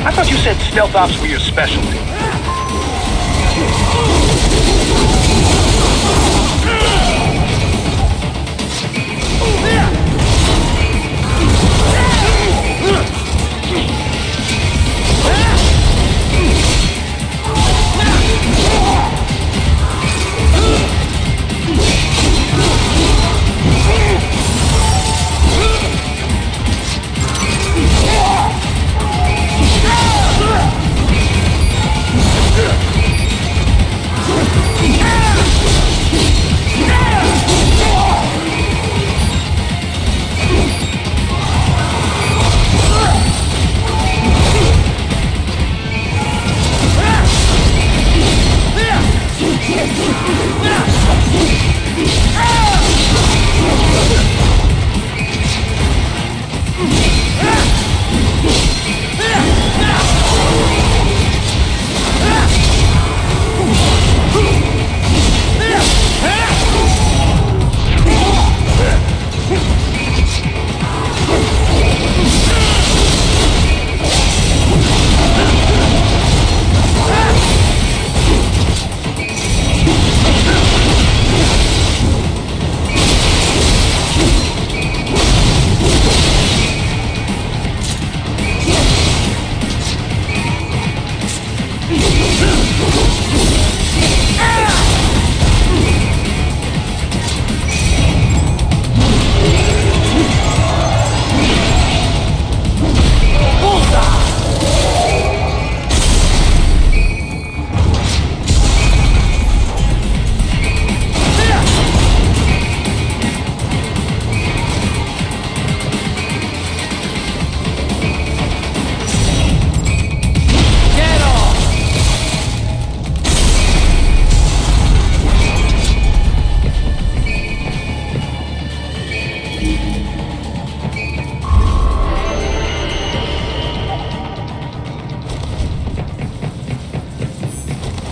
E: I thought you said stealth ops were your specialty.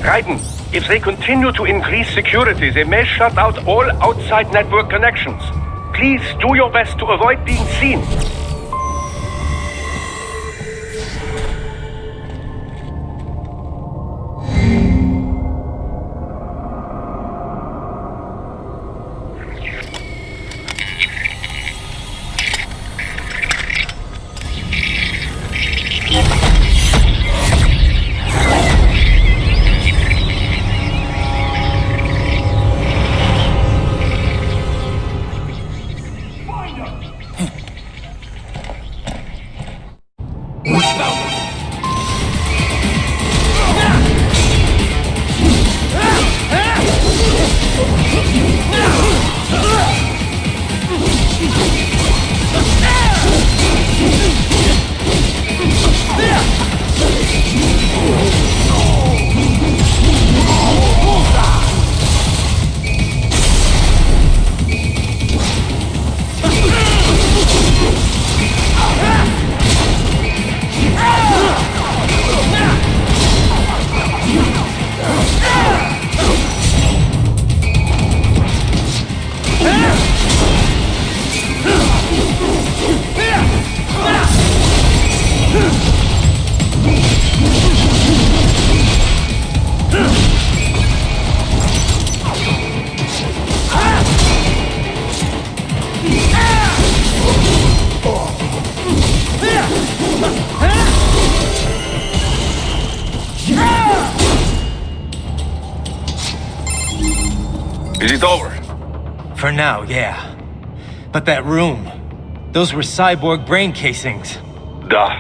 B: Raiden, if they continue to increase security, they may shut out all outside network connections. Please do your best to avoid being seen.
F: Is it over?
D: For now, yeah. But that room, those were cyborg brain casings.
F: Duh,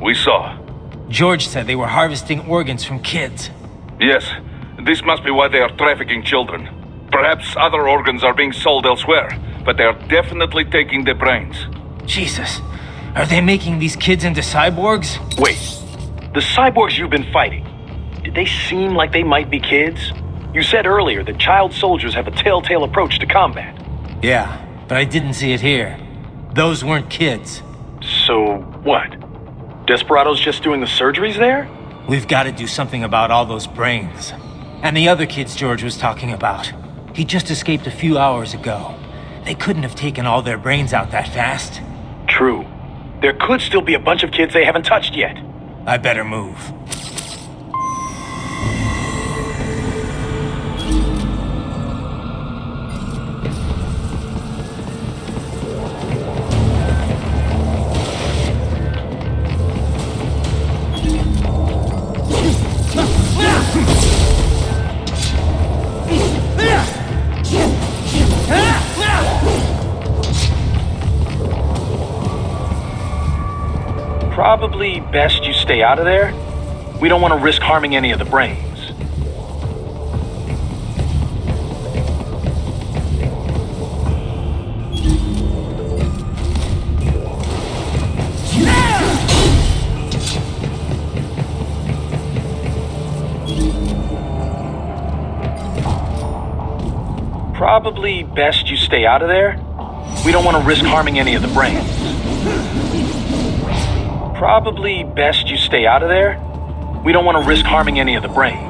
F: we saw.
D: George said they were harvesting organs from kids.
F: Yes, this must be why they are trafficking children. Perhaps other organs are being sold elsewhere, but they are definitely taking the brains.
D: Jesus, are they making these kids into cyborgs?
E: Wait, the cyborgs you've been fighting, did they seem like they might be kids? You said earlier that child soldiers have a telltale approach to combat.
D: Yeah, but I didn't see it here. Those weren't kids.
E: So, what? Desperado's just doing the surgeries there?
D: We've got to do something about all those brains. And the other kids George was talking about. He just escaped a few hours ago. They couldn't have taken all their brains out that fast.
E: True. There could still be a bunch of kids they haven't touched yet.
D: I better move.
E: Probably best you stay out of there. We don't want to risk harming any of the brains. Probably best you stay out of there. We don't want to risk harming any of the brains. Probably best you stay out of there. We don't want to risk harming any of the brains.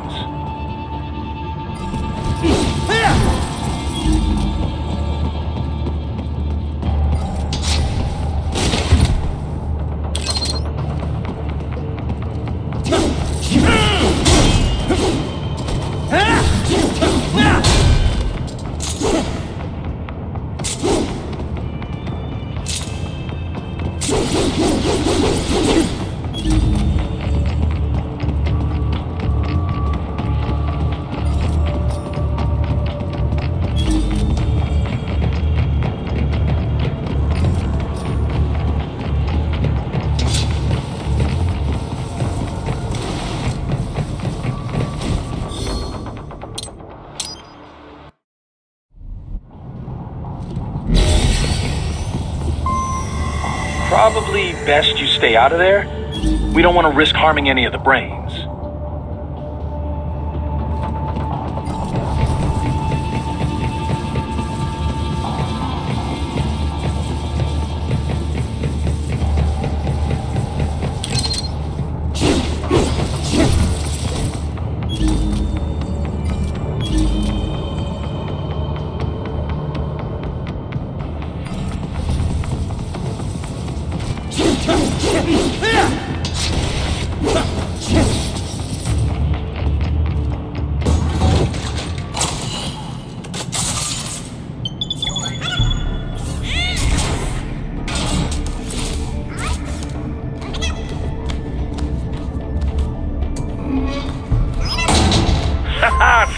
E: Probably best you stay out of there. We don't want to risk harming any of the brains.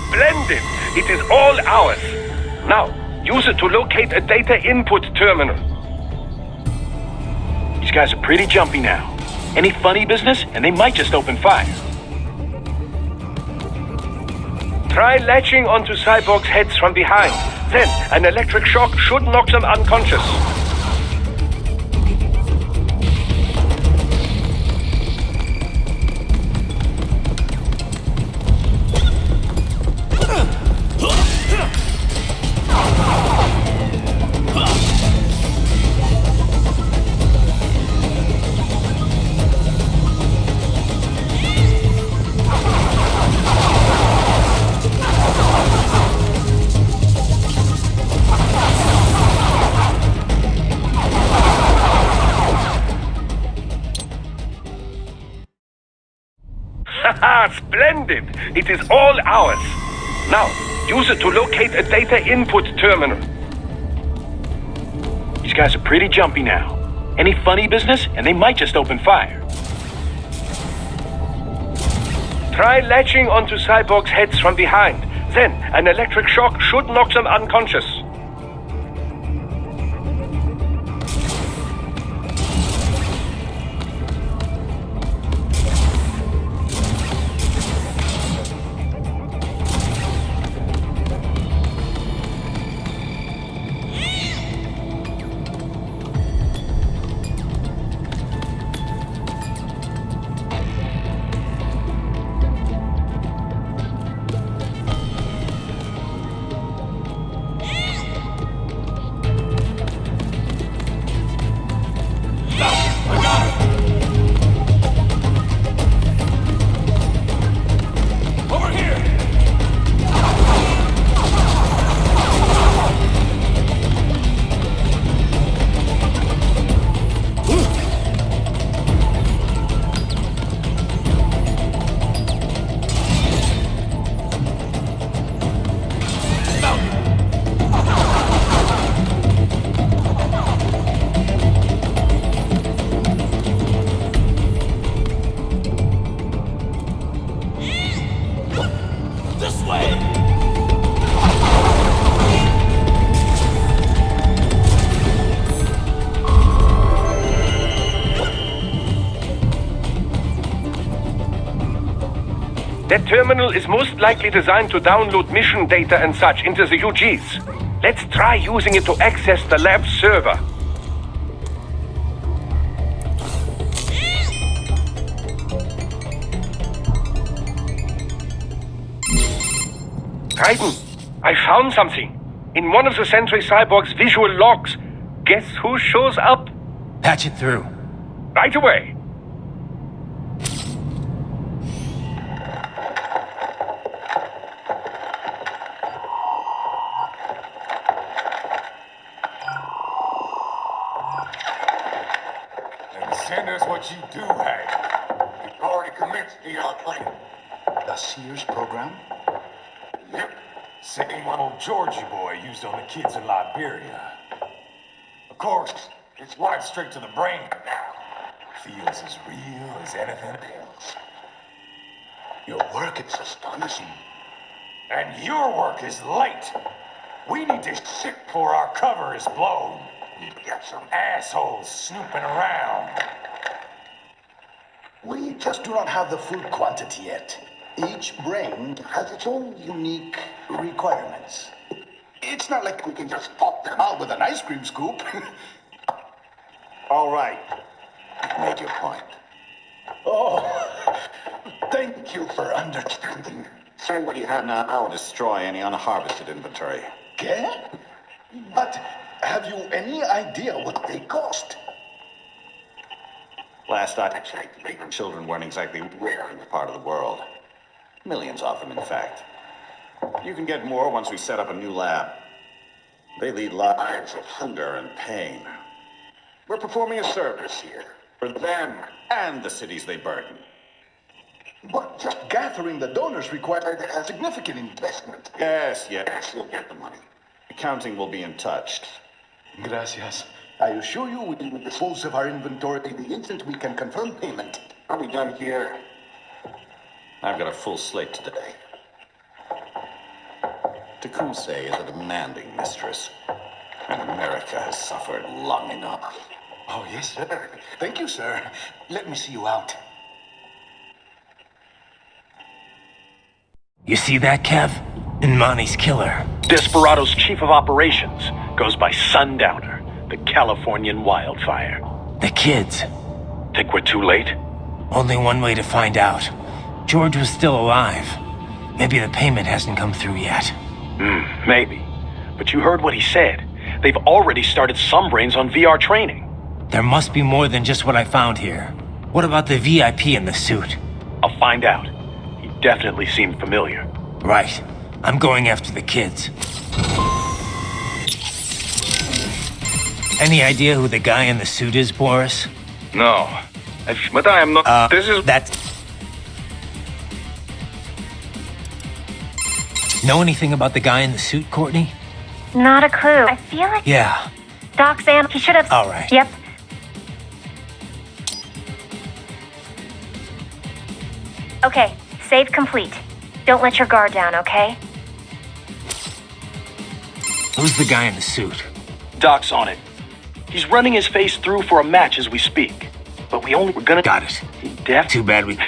B: Splendid! It is all ours. Now, use it to locate a data input terminal.
E: These guys are pretty jumpy now. Any funny business, and they might just open fire.
B: Try latching onto cyborgs' heads from behind. Then, an electric shock should knock them unconscious. Splendid! It is all ours. Now, use it to locate a data input terminal.
E: These guys are pretty jumpy now. Any funny business, and they might just open fire.
B: Try latching onto cyborgs' heads from behind. Then, an electric shock should knock them unconscious. That terminal is most likely designed to download mission data and such into the UGs. Let's try using it to access the lab server. Raiden, I found something. In one of the Sentry Cyborg's visual logs. Guess who shows up?
D: Patch it through.
B: Right away.
L: And send us what you do have. We've already commenced the plan. The Sears program? Yep. Same one old Georgie boy used on the kids in Liberia. Of course, it's wiped straight to the brain now. Feels as real as anything else. Your work is astonishing. And your work is late. We need to ship before our cover is blown. Need to get some assholes snooping around.
M: We just do not have the full quantity yet. Each brain has its own unique requirements. It's not like we can just pop them out with an ice cream scoop.
L: All right. You've made your point.
M: Oh, thank you for understanding.
L: Say what you have now. I'll destroy any unharvested inventory.
M: Okay? But have you any idea what they cost?
L: Last I checked, the children weren't exactly rare in this part of the world. Millions of them, in fact. You can get more once we set up a new lab. They lead lives of hunger and pain. We're performing a service here. For them and the cities they burden.
M: But just gathering the donors required a significant investment.
L: Yes, you'll get the money. Accounting will be in touch.
M: Gracias. I assure you we will dispose of our inventory the instant we can confirm payment.
L: Are we done here? I've got a full slate today. Tecumseh is a demanding mistress, and America has suffered long enough.
M: Oh, yes, sir. Thank you, sir. Let me see you out.
D: You see that, Kev? Inmani's killer.
E: Desperado's chief of operations goes by Sundowner, the Californian wildfire.
D: The kids.
E: Think we're too late?
D: Only one way to find out. George was still alive. Maybe the payment hasn't come through yet.
E: Maybe. But you heard what he said. They've already started some brains on VR training.
D: There must be more than just what I found here. What about the VIP in the suit?
E: I'll find out. He definitely seemed familiar.
D: Right. I'm going after the kids. Any idea who the guy in the suit is, Boris?
F: No. But I am not... this is...
D: That's... Know anything about the guy in the suit, Courtney?
H: Not a clue. I feel like...
D: Yeah.
H: Doc Sam, he should have...
D: All right.
H: Yep. Okay, save complete. Don't let your guard down, okay?
D: Who's the guy in the suit?
E: Doc's on it. He's running his face through for a match as we speak. But we're gonna...
D: Got it. Too bad we...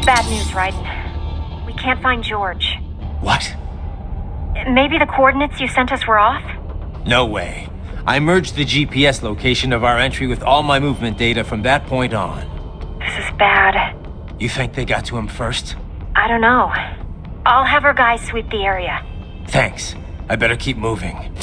H: Bad news, Raiden. We can't find George.
D: What?
H: Maybe the coordinates you sent us were off?
D: No way. I merged the GPS location of our entry with all my movement data from that point on.
H: This is bad.
D: You think they got to him first?
H: I don't know. I'll have our guys sweep the area.
D: Thanks. I better keep moving.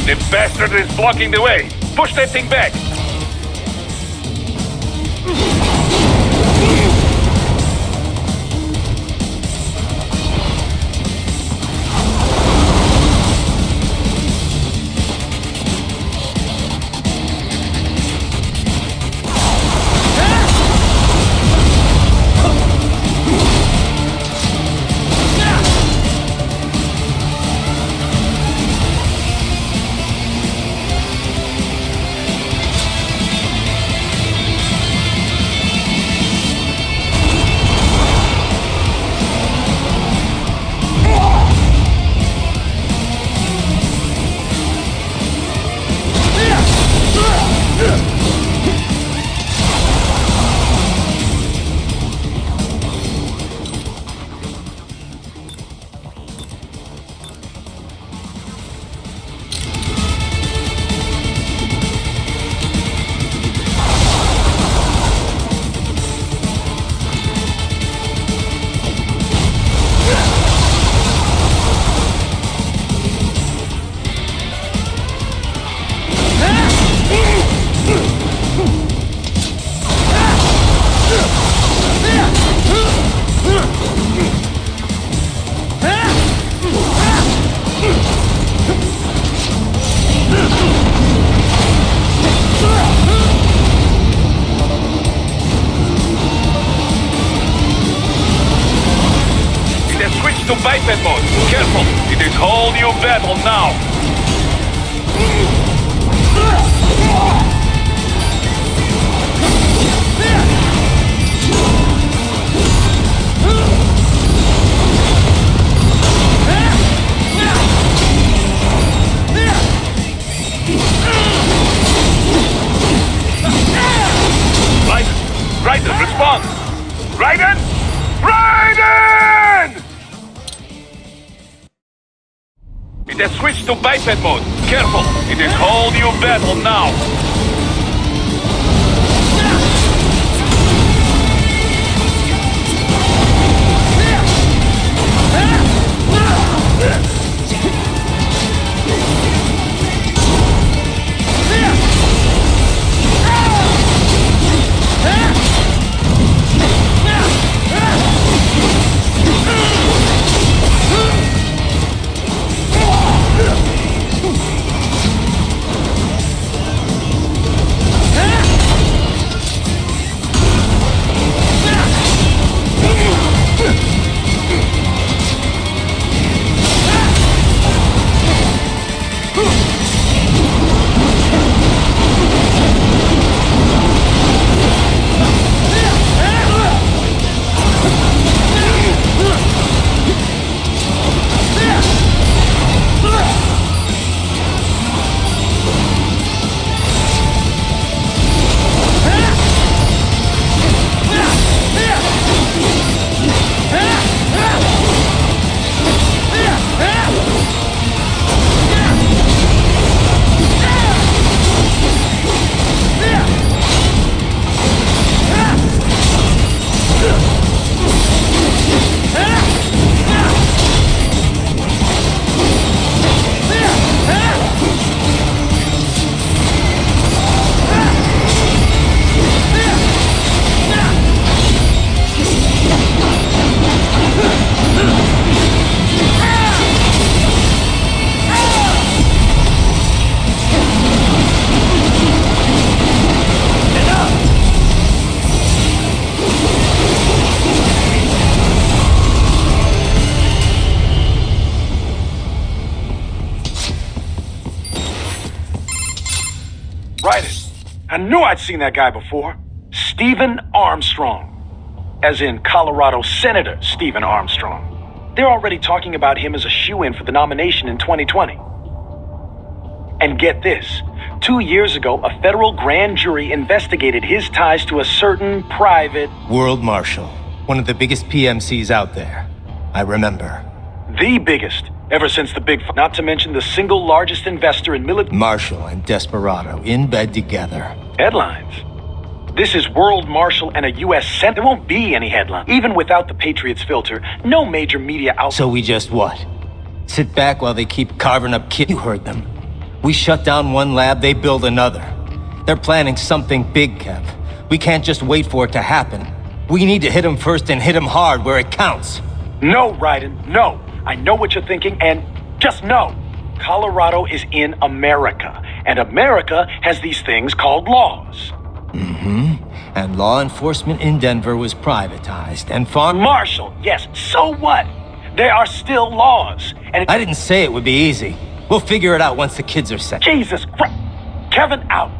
F: The bastard is blocking the way. Push that thing back. biped mode. Careful, it is whole new battle now. Raiden, respond! Raiden! Raiden! It has switched to biped mode. Careful, it is whole new battle now.
E: I knew I'd seen that guy before. Stephen Armstrong. As in Colorado Senator Stephen Armstrong. They're already talking about him as a shoo-in for the nomination in 2020. And get this. 2 years ago, a federal grand jury investigated his ties to a certain private...
D: World Marshal. One of the biggest PMCs out there. I remember.
E: The biggest. Ever since the big... Not to mention the single largest investor in military...
D: Marshal and Desperado in bed together.
E: Headlines. This is World Marshal and a U.S. Senate. There won't be any headline. Even without the Patriots filter, no major media outlet...
D: So we just what? Sit back while they keep carving up kids? You heard them. We shut down one lab, they build another. They're planning something big, Kev. We can't just wait for it to happen. We need to hit them first and hit them hard where it counts.
E: No, Raiden, no. I know what you're thinking, and just know. Colorado is in America, and America has these things called laws.
D: Mm-hmm. And law enforcement in Denver was privatized, and farm...
E: Marshal, yes, so what? There are still laws, and...
D: I didn't say it would be easy. We'll figure it out once the kids are set.
E: Jesus Christ! Kevin, out!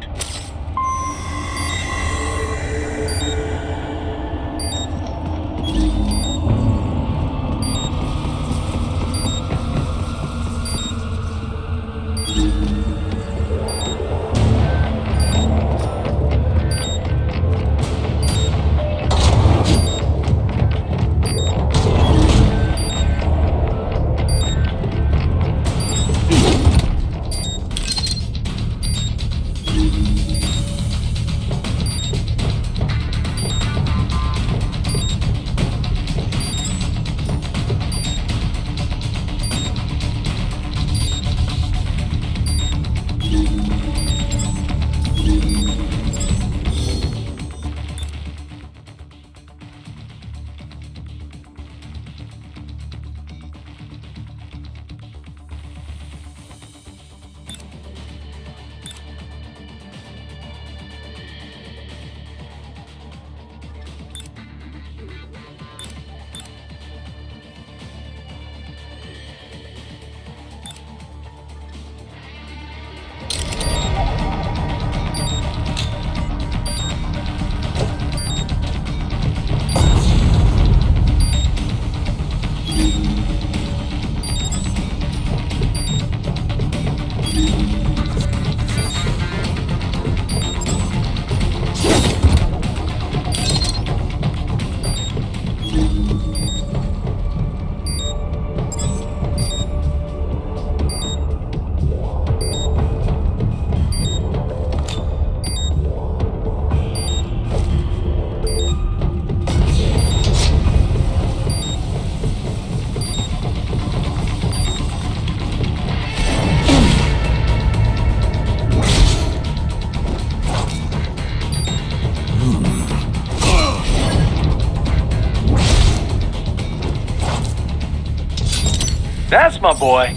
B: That's my boy.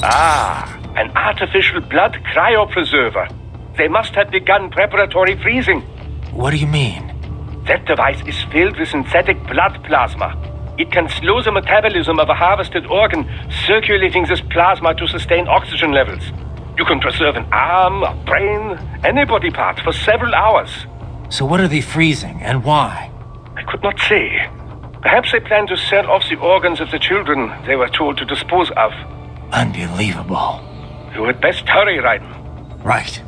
B: Ah, an artificial blood cryopreserver. They must have begun preparatory freezing.
D: What do you mean?
B: That device is filled with synthetic blood plasma. It can slow the metabolism of a harvested organ, circulating this plasma to sustain oxygen levels. You can preserve an arm, a brain, any body part for several hours.
D: So what are they freezing, and why?
B: I could not say. Perhaps they plan to sell off the organs of the children they were told to dispose of.
D: Unbelievable.
B: You had best hurry, Raiden.
D: Right.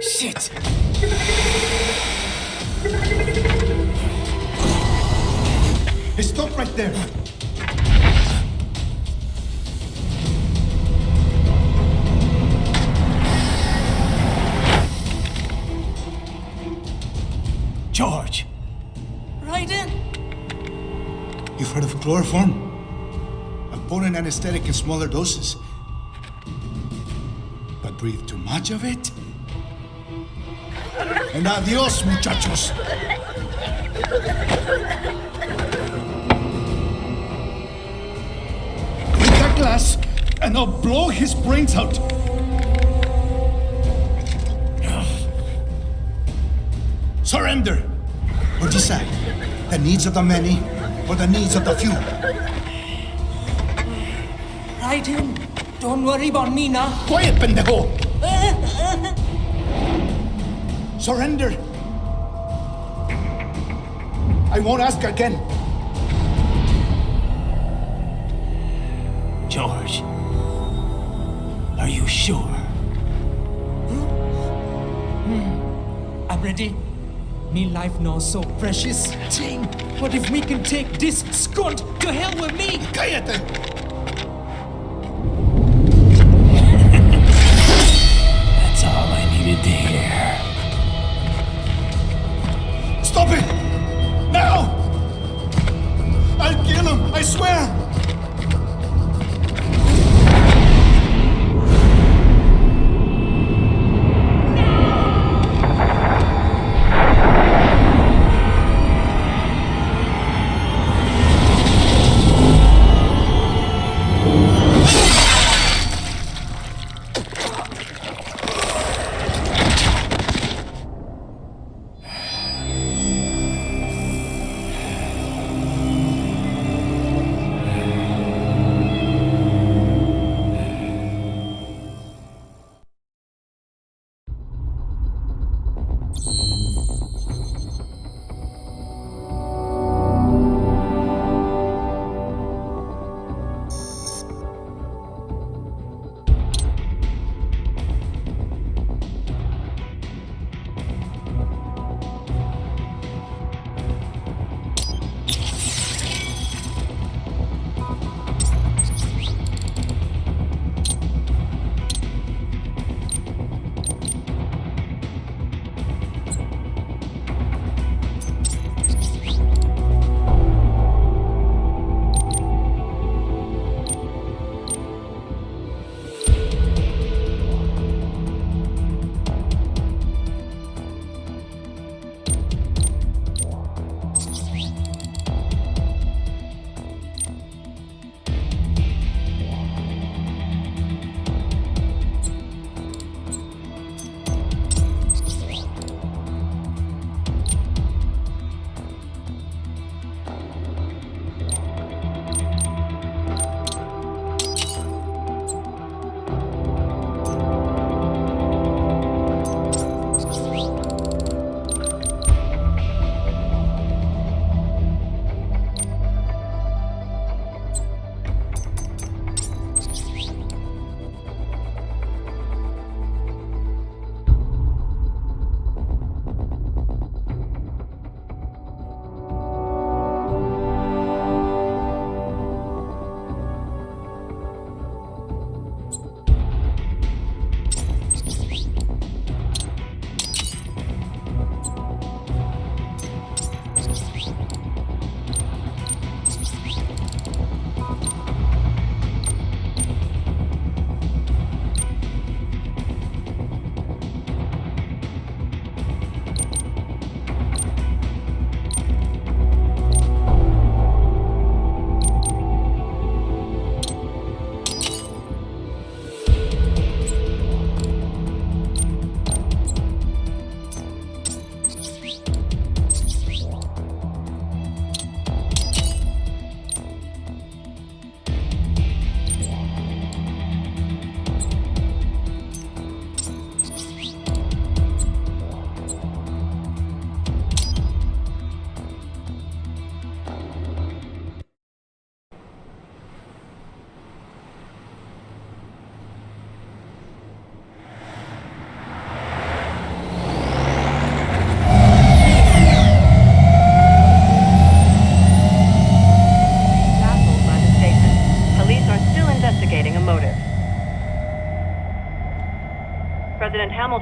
K: Shit!
I: Hey, stop right there! George!
K: Raiden!
I: You've heard of chloroform? A potent anesthetic in smaller doses. But breathe too much of it? And adios, muchachos! Break that glass, and I'll blow his brains out! Surrender! What decide? The needs of the many, or the needs of the few?
K: Raiden, don't worry about me now.
I: Quiet, pendejo! Surrender! I won't ask again.
K: George, are you sure? I'm ready. Me life now so precious. Ting, what if we can take this skunt to hell with me?
I: Cállate!
K: That's all I needed to hear.
I: Stop it! Now! I'll kill him, I swear!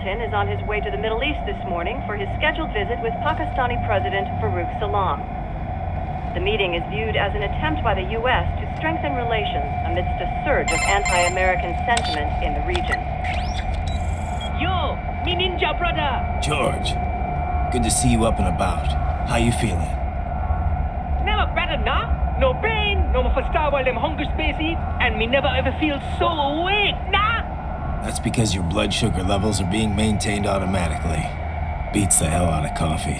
N: Washington is on his way to the Middle East this morning for his scheduled visit with Pakistani President Farooq Salam. The meeting is viewed as an attempt by the U.S. to strengthen relations amidst a surge of anti-American sentiment in the region.
K: Yo, me ninja brother!
D: George, good to see you up and about. How you feeling?
K: Never better, nah? No pain, no more for star while them hunger space eat, and me never ever feel so awake, nah?
D: That's because your blood sugar levels are being maintained automatically. Beats the hell out of coffee.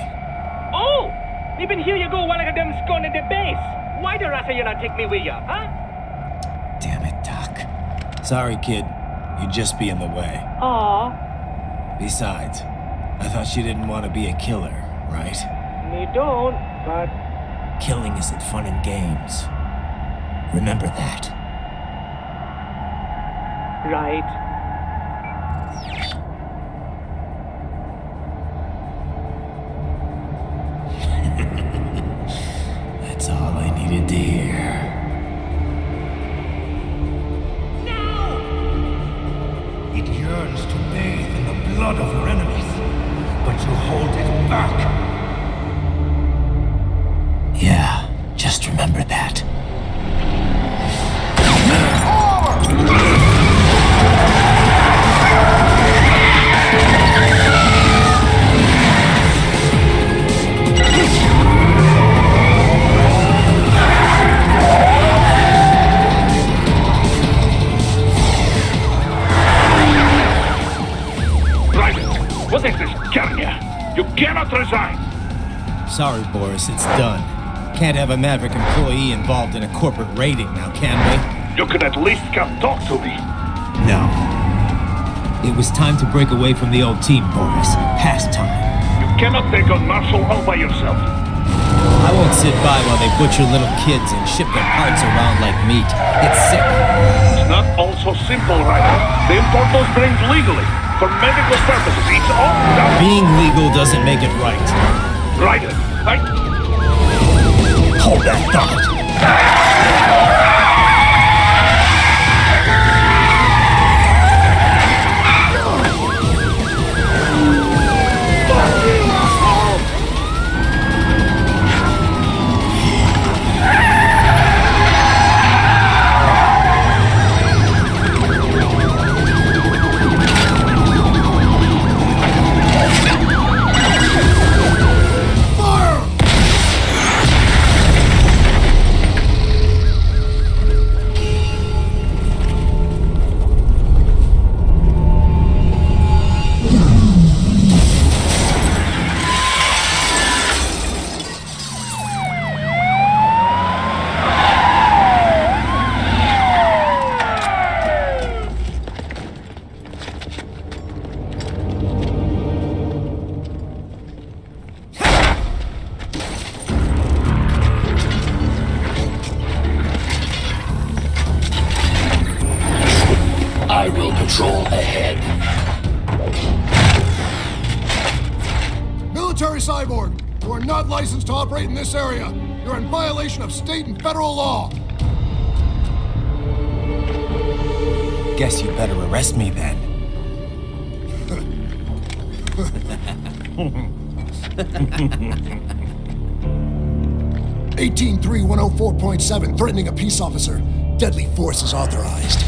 K: Oh! Me been here you go while I got them scone at the base. Why the rasta you not take me with ya, huh?
D: Damn it, Doc. Sorry, kid. You'd just be in the way.
K: Aw.
D: Besides, I thought you didn't want to be a killer, right?
K: Me don't, but...
D: Killing isn't fun in games. Remember that.
K: Right.
D: That's all I needed to hear.
I: It yearns to bathe in the blood of your enemies, but you hold it back.
D: Yeah, just remember that.
B: What is this, Garnia? You cannot resign!
D: Sorry, Boris, it's done. Can't have a Maverick employee involved in a corporate raiding now, can we?
B: You could at least come talk to me.
D: No. It was time to break away from the old team, Boris. Past time.
B: You cannot take on Marshall all by yourself.
D: I won't sit by while they butcher little kids and ship their parts around like meat. It's sick.
B: It's not all so simple, Ryder. They import those brains legally. For medical purposes, it's all done.
D: Being legal doesn't make it right.
B: Ryder,
D: Hold that thought.
A: I will patrol ahead.
O: Military cyborg, you are not licensed to operate in this area. You're in violation of state and federal law.
D: Guess you better arrest me then.
O: 183-104.7, threatening a peace officer. Deadly force is authorized.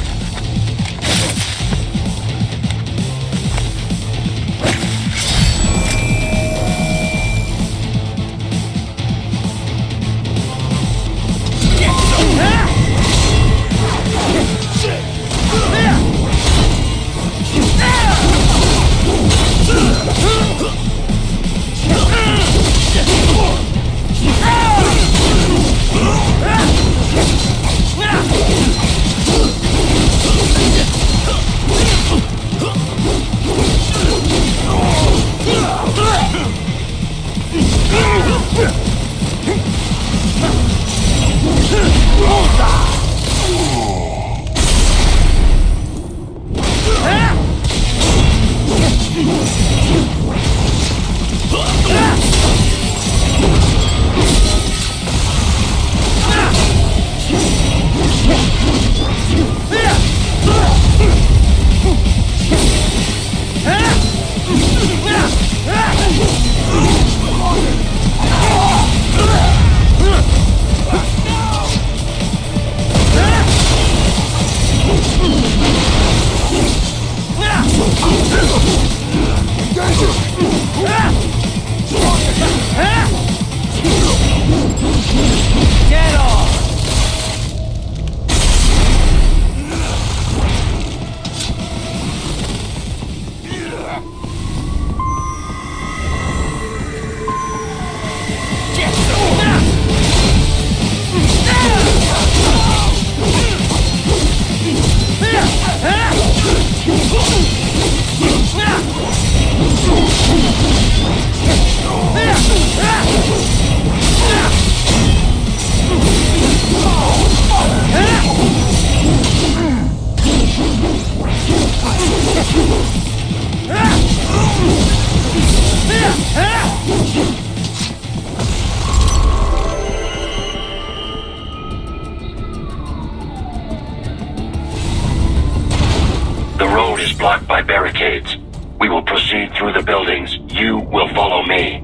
A: by barricades. We will proceed through the buildings. You will follow me.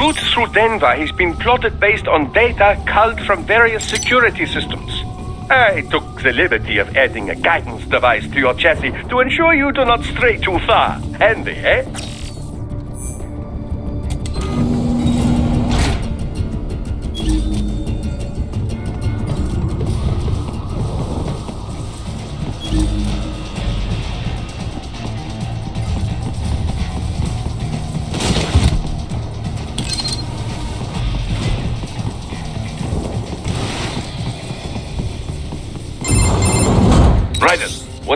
B: route through Denver has been plotted based on data culled from various security systems. I took the liberty of adding a guidance device to your chassis to ensure you do not stray too far. Handy, eh?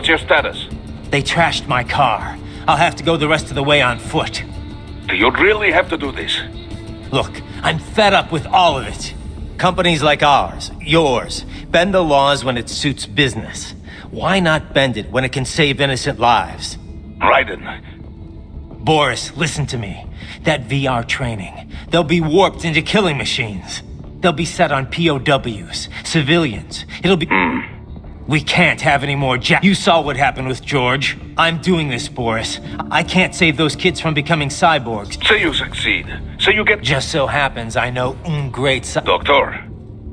F: What's your status?
D: They trashed my car. I'll have to go the rest of the way on foot.
F: Do you really have to do this?
D: Look, I'm fed up with all of it. Companies like ours, yours, bend the laws when it suits business. Why not bend it when it can save innocent lives?
F: Raiden.
D: Boris, listen to me. That VR training, they'll be warped into killing machines. They'll be set on POWs, civilians. It'll be... We can't have any more You saw what happened with George. I'm doing this, Boris. I can't save those kids from becoming cyborgs.
F: Say you succeed. Say you get...
D: Just so happens I know great
F: Doctor,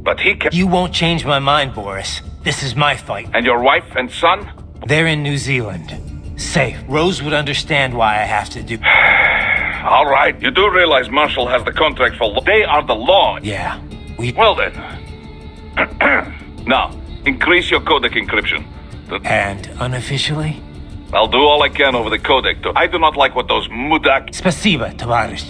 F: but he can...
D: You won't change my mind, Boris. This is my fight.
F: And your wife and son?
D: They're in New Zealand. Say, Rose would understand why I have to do...
F: All right, you do realize Marshall has the contract for... They are the law.
D: Yeah,
F: Well then. Now... Increase your codec encryption.
D: And unofficially?
F: I'll do all I can over the codec. I do not like what those mudak...
D: Спасибо, товарищ.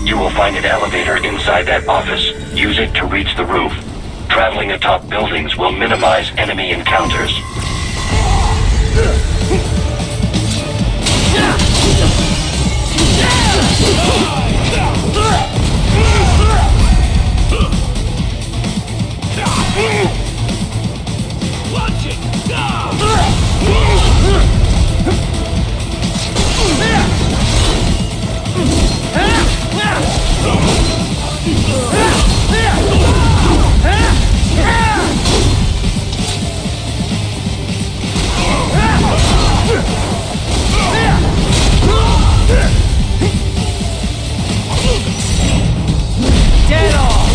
A: You will find an elevator inside that office. Use it to reach the roof. Traveling atop buildings will minimize enemy encounters.
P: Watch it! Dead off!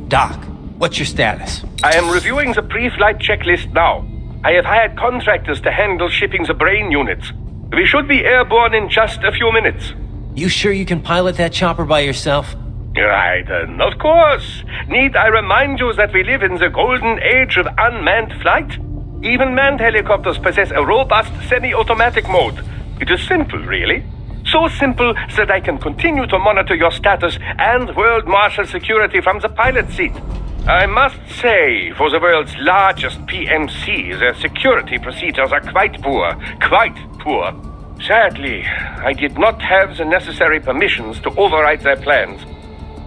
D: Doc, what's your status?
B: I am reviewing the pre-flight checklist now. I have hired contractors to handle shipping the brain units. We should be airborne in just a few minutes.
D: You sure you can pilot that chopper by yourself?
B: Right, of course. Need I remind you that we live in the golden age of unmanned flight? Even manned helicopters possess a robust semi-automatic mode. It is simple, really. So simple that I can continue to monitor your status and world marshal security from the pilot seat. I must say, for the world's largest PMC, their security procedures are quite poor. Quite poor. Sadly, I did not have the necessary permissions to override their plans.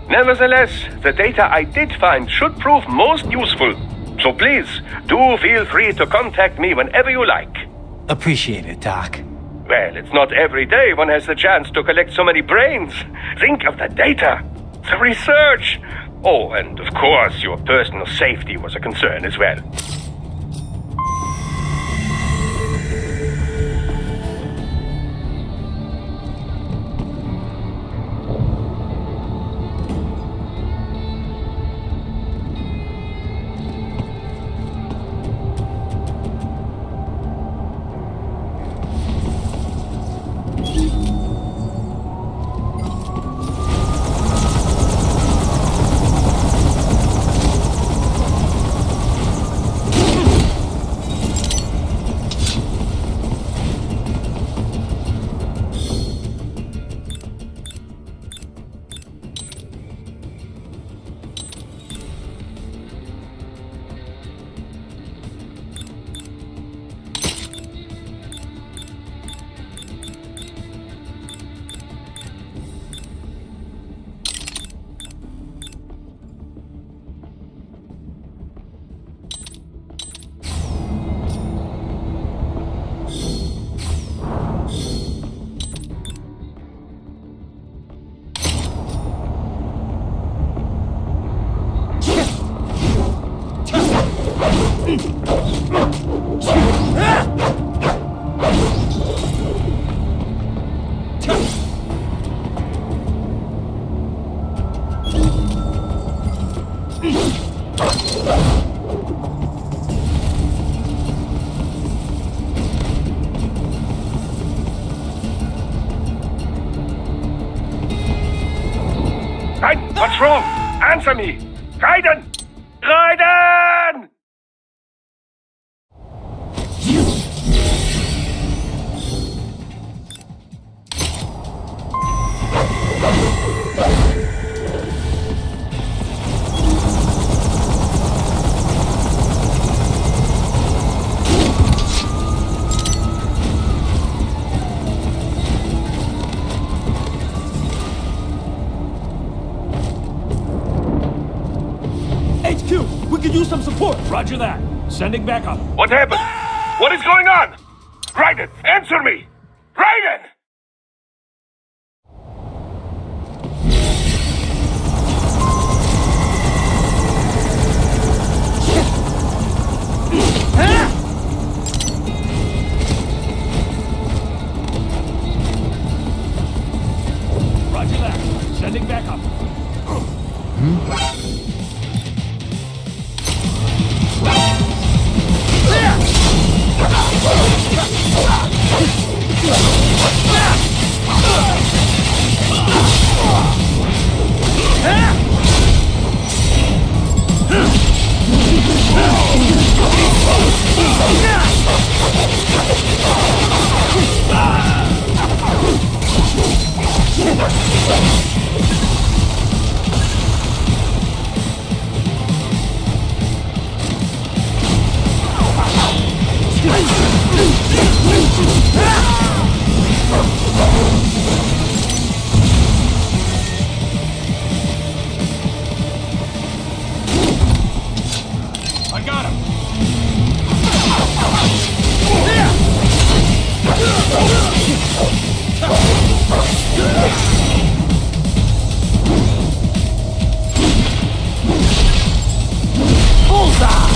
B: Nevertheless, the data I did find should prove most useful. So please, do feel free to contact me whenever you like.
D: Appreciate it, Doc.
B: Well, it's not every day one has the chance to collect so many brains. Think of the data, the research. Oh, and of course, your personal safety was a concern as well. What's wrong? Answer me! Raiden! Raiden!
P: HQ, we could use some support. Roger that. Sending back up.
B: What happened? What is going on? Raiden, answer me! Raiden!
P: Roger that. Sending back up. I got him. Bullseye!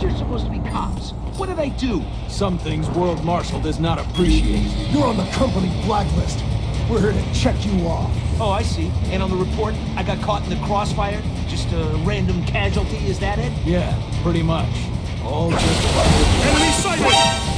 P: you're supposed to be cops. What do they do? Some things World Marshal does not appreciate.
O: You're on the company blacklist. We're here to check you off.
P: Oh, I see. And on the report, I got caught in the crossfire? Just a random casualty, is that it? Yeah, pretty much. All just... Enemy sighted!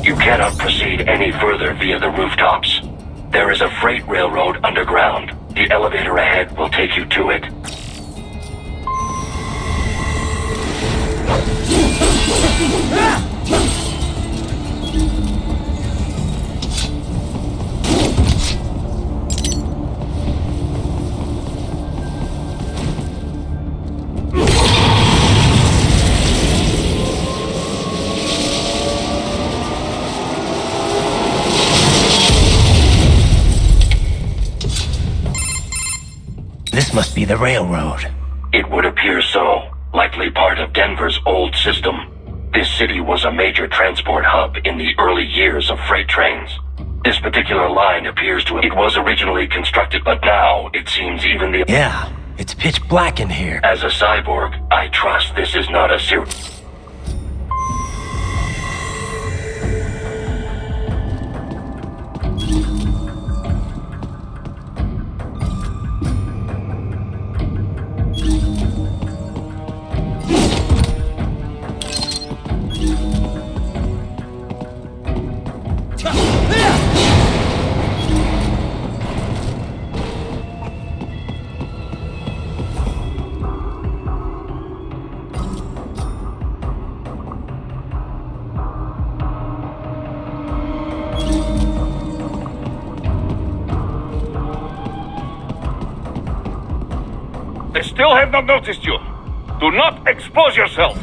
A: You cannot proceed any further via the rooftops. There is a freight railroad underground. The elevator ahead will take you to it.
D: This must be the railroad.
A: It would appear so. Likely part of Denver's old system. This city was a major transport hub in the early years of freight trains. This particular line appears to have... It was originally constructed, but now it seems even the...
D: Yeah, it's pitch black in here.
A: As a cyborg, I trust this is not a serious...
F: They still have not noticed you. Do not expose yourself.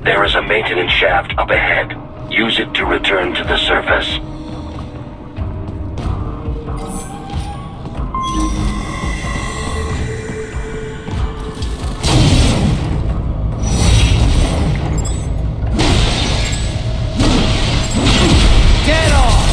A: There is a maintenance shaft up ahead. Use it to return to the surface.
K: Get off!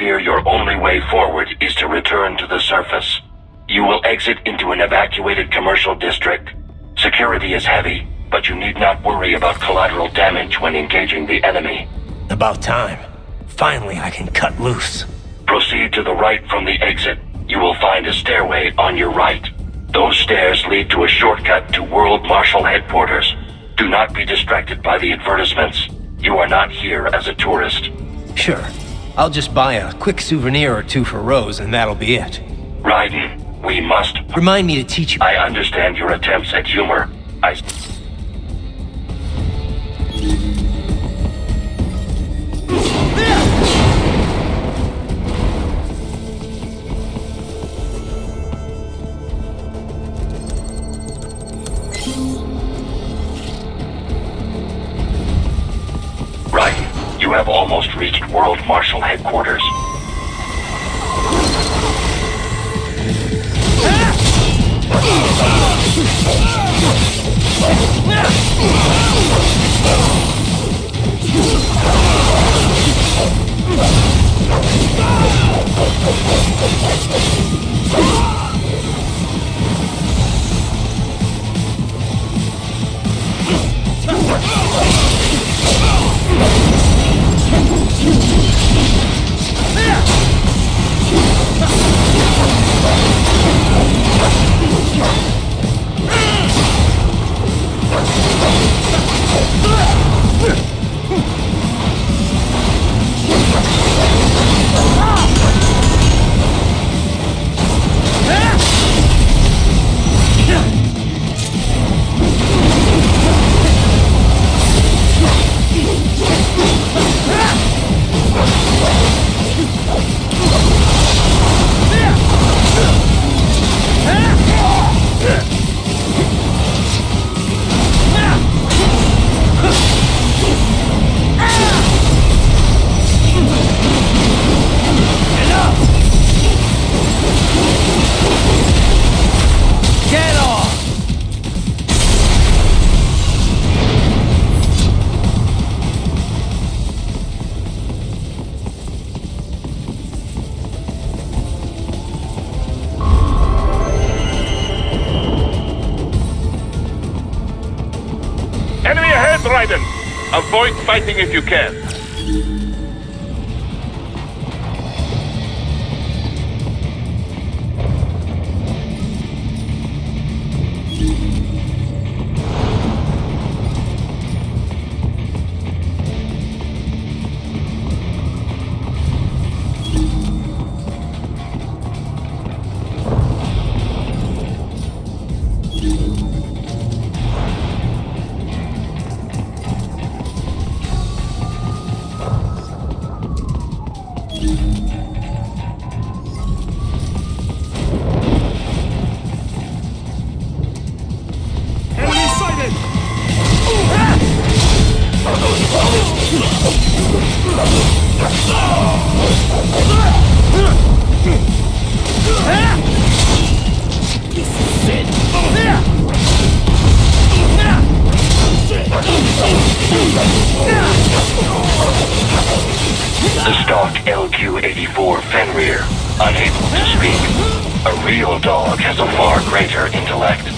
A: Your only way forward is to return to the surface. You will exit into an evacuated commercial district. Security is heavy, but you need not worry about collateral damage when engaging the enemy.
D: About time. Finally, I can cut loose.
A: Proceed to the right from the exit. You will find a stairway on your right. Those stairs lead to a shortcut to World Marshal Headquarters. Do not be distracted by the advertisements. You are not here as a tourist.
D: Sure. I'll just buy a quick souvenir or two for Rose, and that'll be it.
A: Raiden, we must...
D: Remind me to teach you...
A: I understand your attempts at humor. Raiden, you have almost reached World Marshal Headquarters.
F: Poseidon! Avoid fighting if you can.
A: The stock LQ-84 Fenrir, unable to speak. A real dog has a far greater intellect.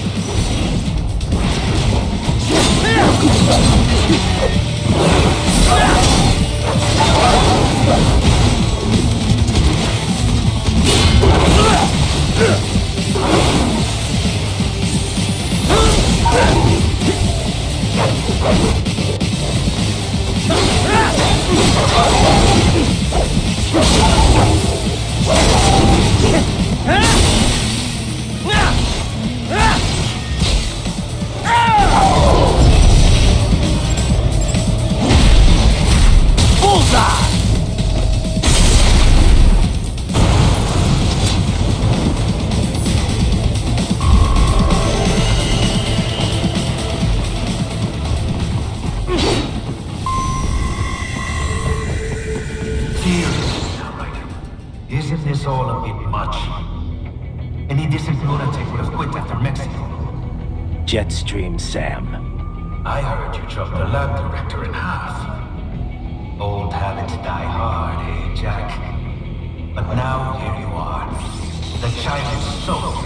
Q: Isn't this all a bit much? Any decent lunatic would have quit after Mexico.
D: Jetstream, Sam.
Q: I heard you chopped the lab director in half. Old habits die hard, eh, Jack? But now here you are. The child is sold,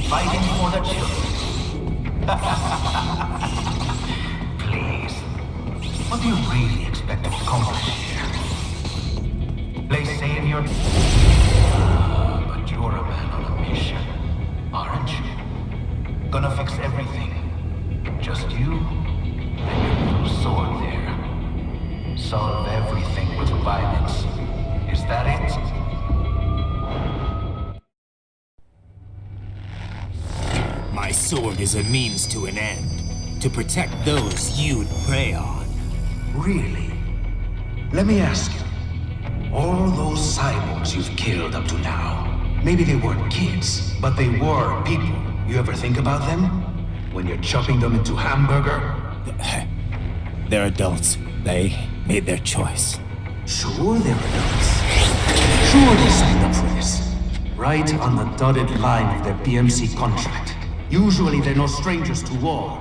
Q: fighting for the children. Please, what do you really expect to accomplish here? Play savior? But you're a man on a mission, aren't you? Gonna fix everything. Just you and your little sword there. Solve everything with violence. Is that it?
R: My sword is a means to an end. To protect those you'd prey on.
Q: Really? Let me ask you. All those cyborgs you've killed up to now, maybe they weren't kids, but they were people. You ever think about them? When you're chopping them into hamburger?
R: They're adults. They made their choice.
Q: Sure they're adults. Sure they signed up for this. Right on the dotted line of their BMC contract. Usually they're no strangers to war.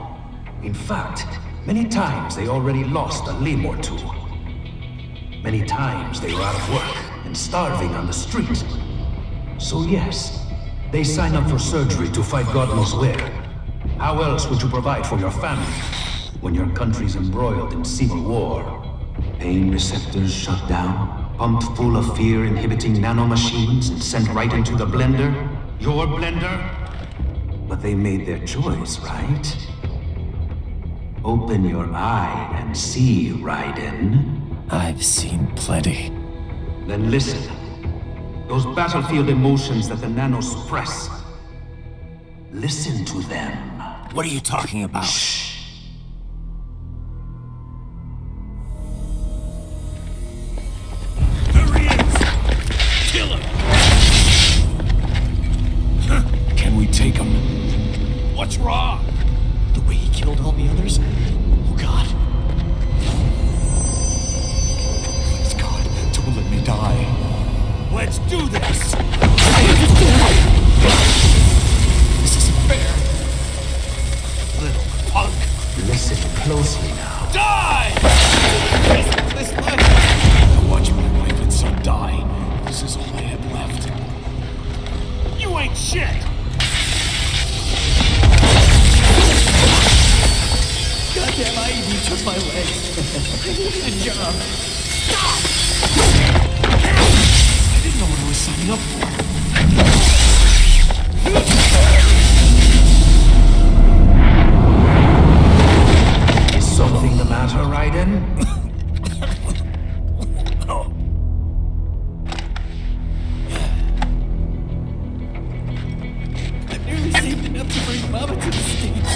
Q: In fact, many times they already lost a limb or two. Many times they were out of work and starving on the street. So yes, they sign up for surgery to fight God knows where. How else would you provide for your family when your country's embroiled in civil war? Pain receptors shut down, pumped full of fear-inhibiting nanomachines and sent right into the blender? Your blender? But they made their choice, right? Open your eye and see, Raiden.
R: I've seen plenty.
Q: Then listen. Those battlefield emotions that the nanos suppress. Listen to them.
R: What are you talking about?
Q: Shh.
R: There he is! Kill him! Can we take him? What's wrong? The way he killed all the others? Oh God. Please God, don't let me die. Let's do this! This isn't fair. Little punk.
Q: Listen closely now.
R: Die! This life. I watch my wife and son die. This is all I have left. You ain't shit! Goddamn, I even took my
K: legs. I needed a job.
R: I didn't know what I was signing up for.
Q: Is something the matter, Raiden?
K: I nearly saved enough to bring Mama to the stage.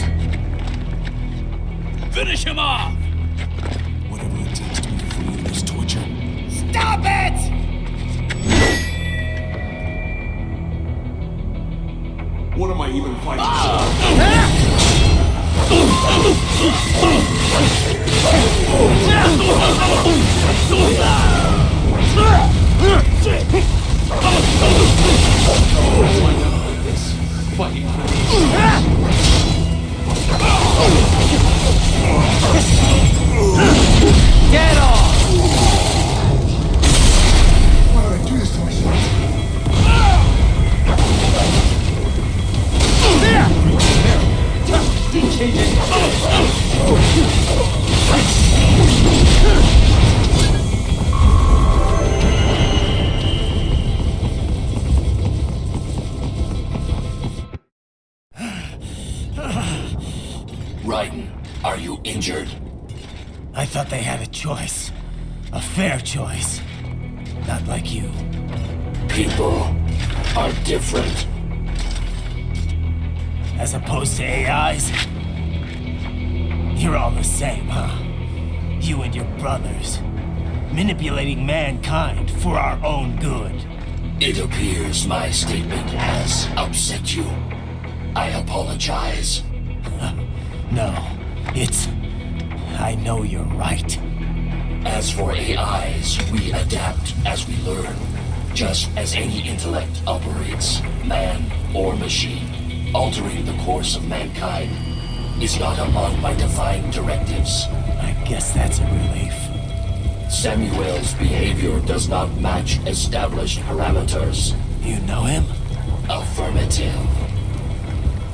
R: Finish him off! Whatever it takes to be free of this torture.
K: Stop it!
R: What am I even fighting
K: Fighting for these. Get off!
O: Why did I do this to myself?
K: Didn't change it.
A: Raiden, are you injured?
D: I thought they had a choice. A fair choice. Not like you.
A: People are different.
D: As opposed to AIs? You're all the same, huh? You and your brothers. Manipulating mankind for our own good.
A: It appears my statement has upset you. I apologize.
D: No, it's... I know you're right.
A: As for AIs, we adapt as we learn. Just as any intellect operates, man or machine. Altering the course of mankind is not among my defined directives.
D: I guess that's a relief.
A: Samuel's behavior does not match established parameters.
D: You know him?
A: Affirmative.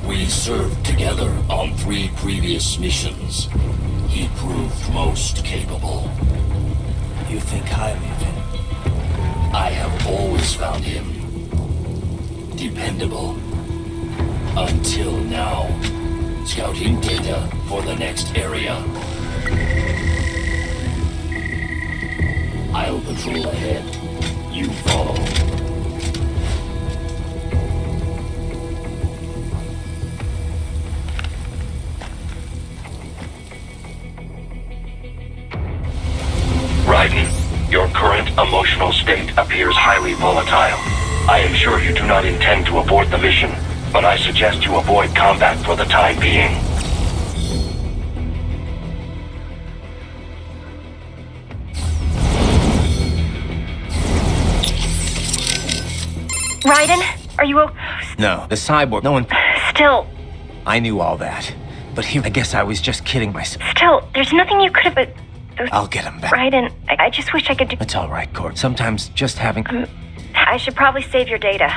A: We served together on 3 previous missions. He proved most capable.
D: You think highly of him?
A: I have always found him dependable. Until now. Scouting data for the next area. I'll patrol ahead. You follow. Raiden, your current emotional state appears highly volatile. I am sure you do not intend to abort the mission, but I suggest you avoid combat for the time being.
H: Raiden, are you
D: No, the cyborg, no one...
H: Still,
D: I knew all that. But I guess I was just kidding myself.
H: still, there's nothing you could have...
D: I'll get him back.
H: Raiden, I just wish I could do...
D: It's all right, Cord. Sometimes just having...
H: I should probably save your data.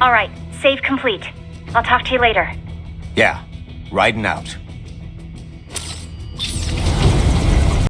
H: All right, save complete. I'll talk to you later.
D: Yeah, riding out.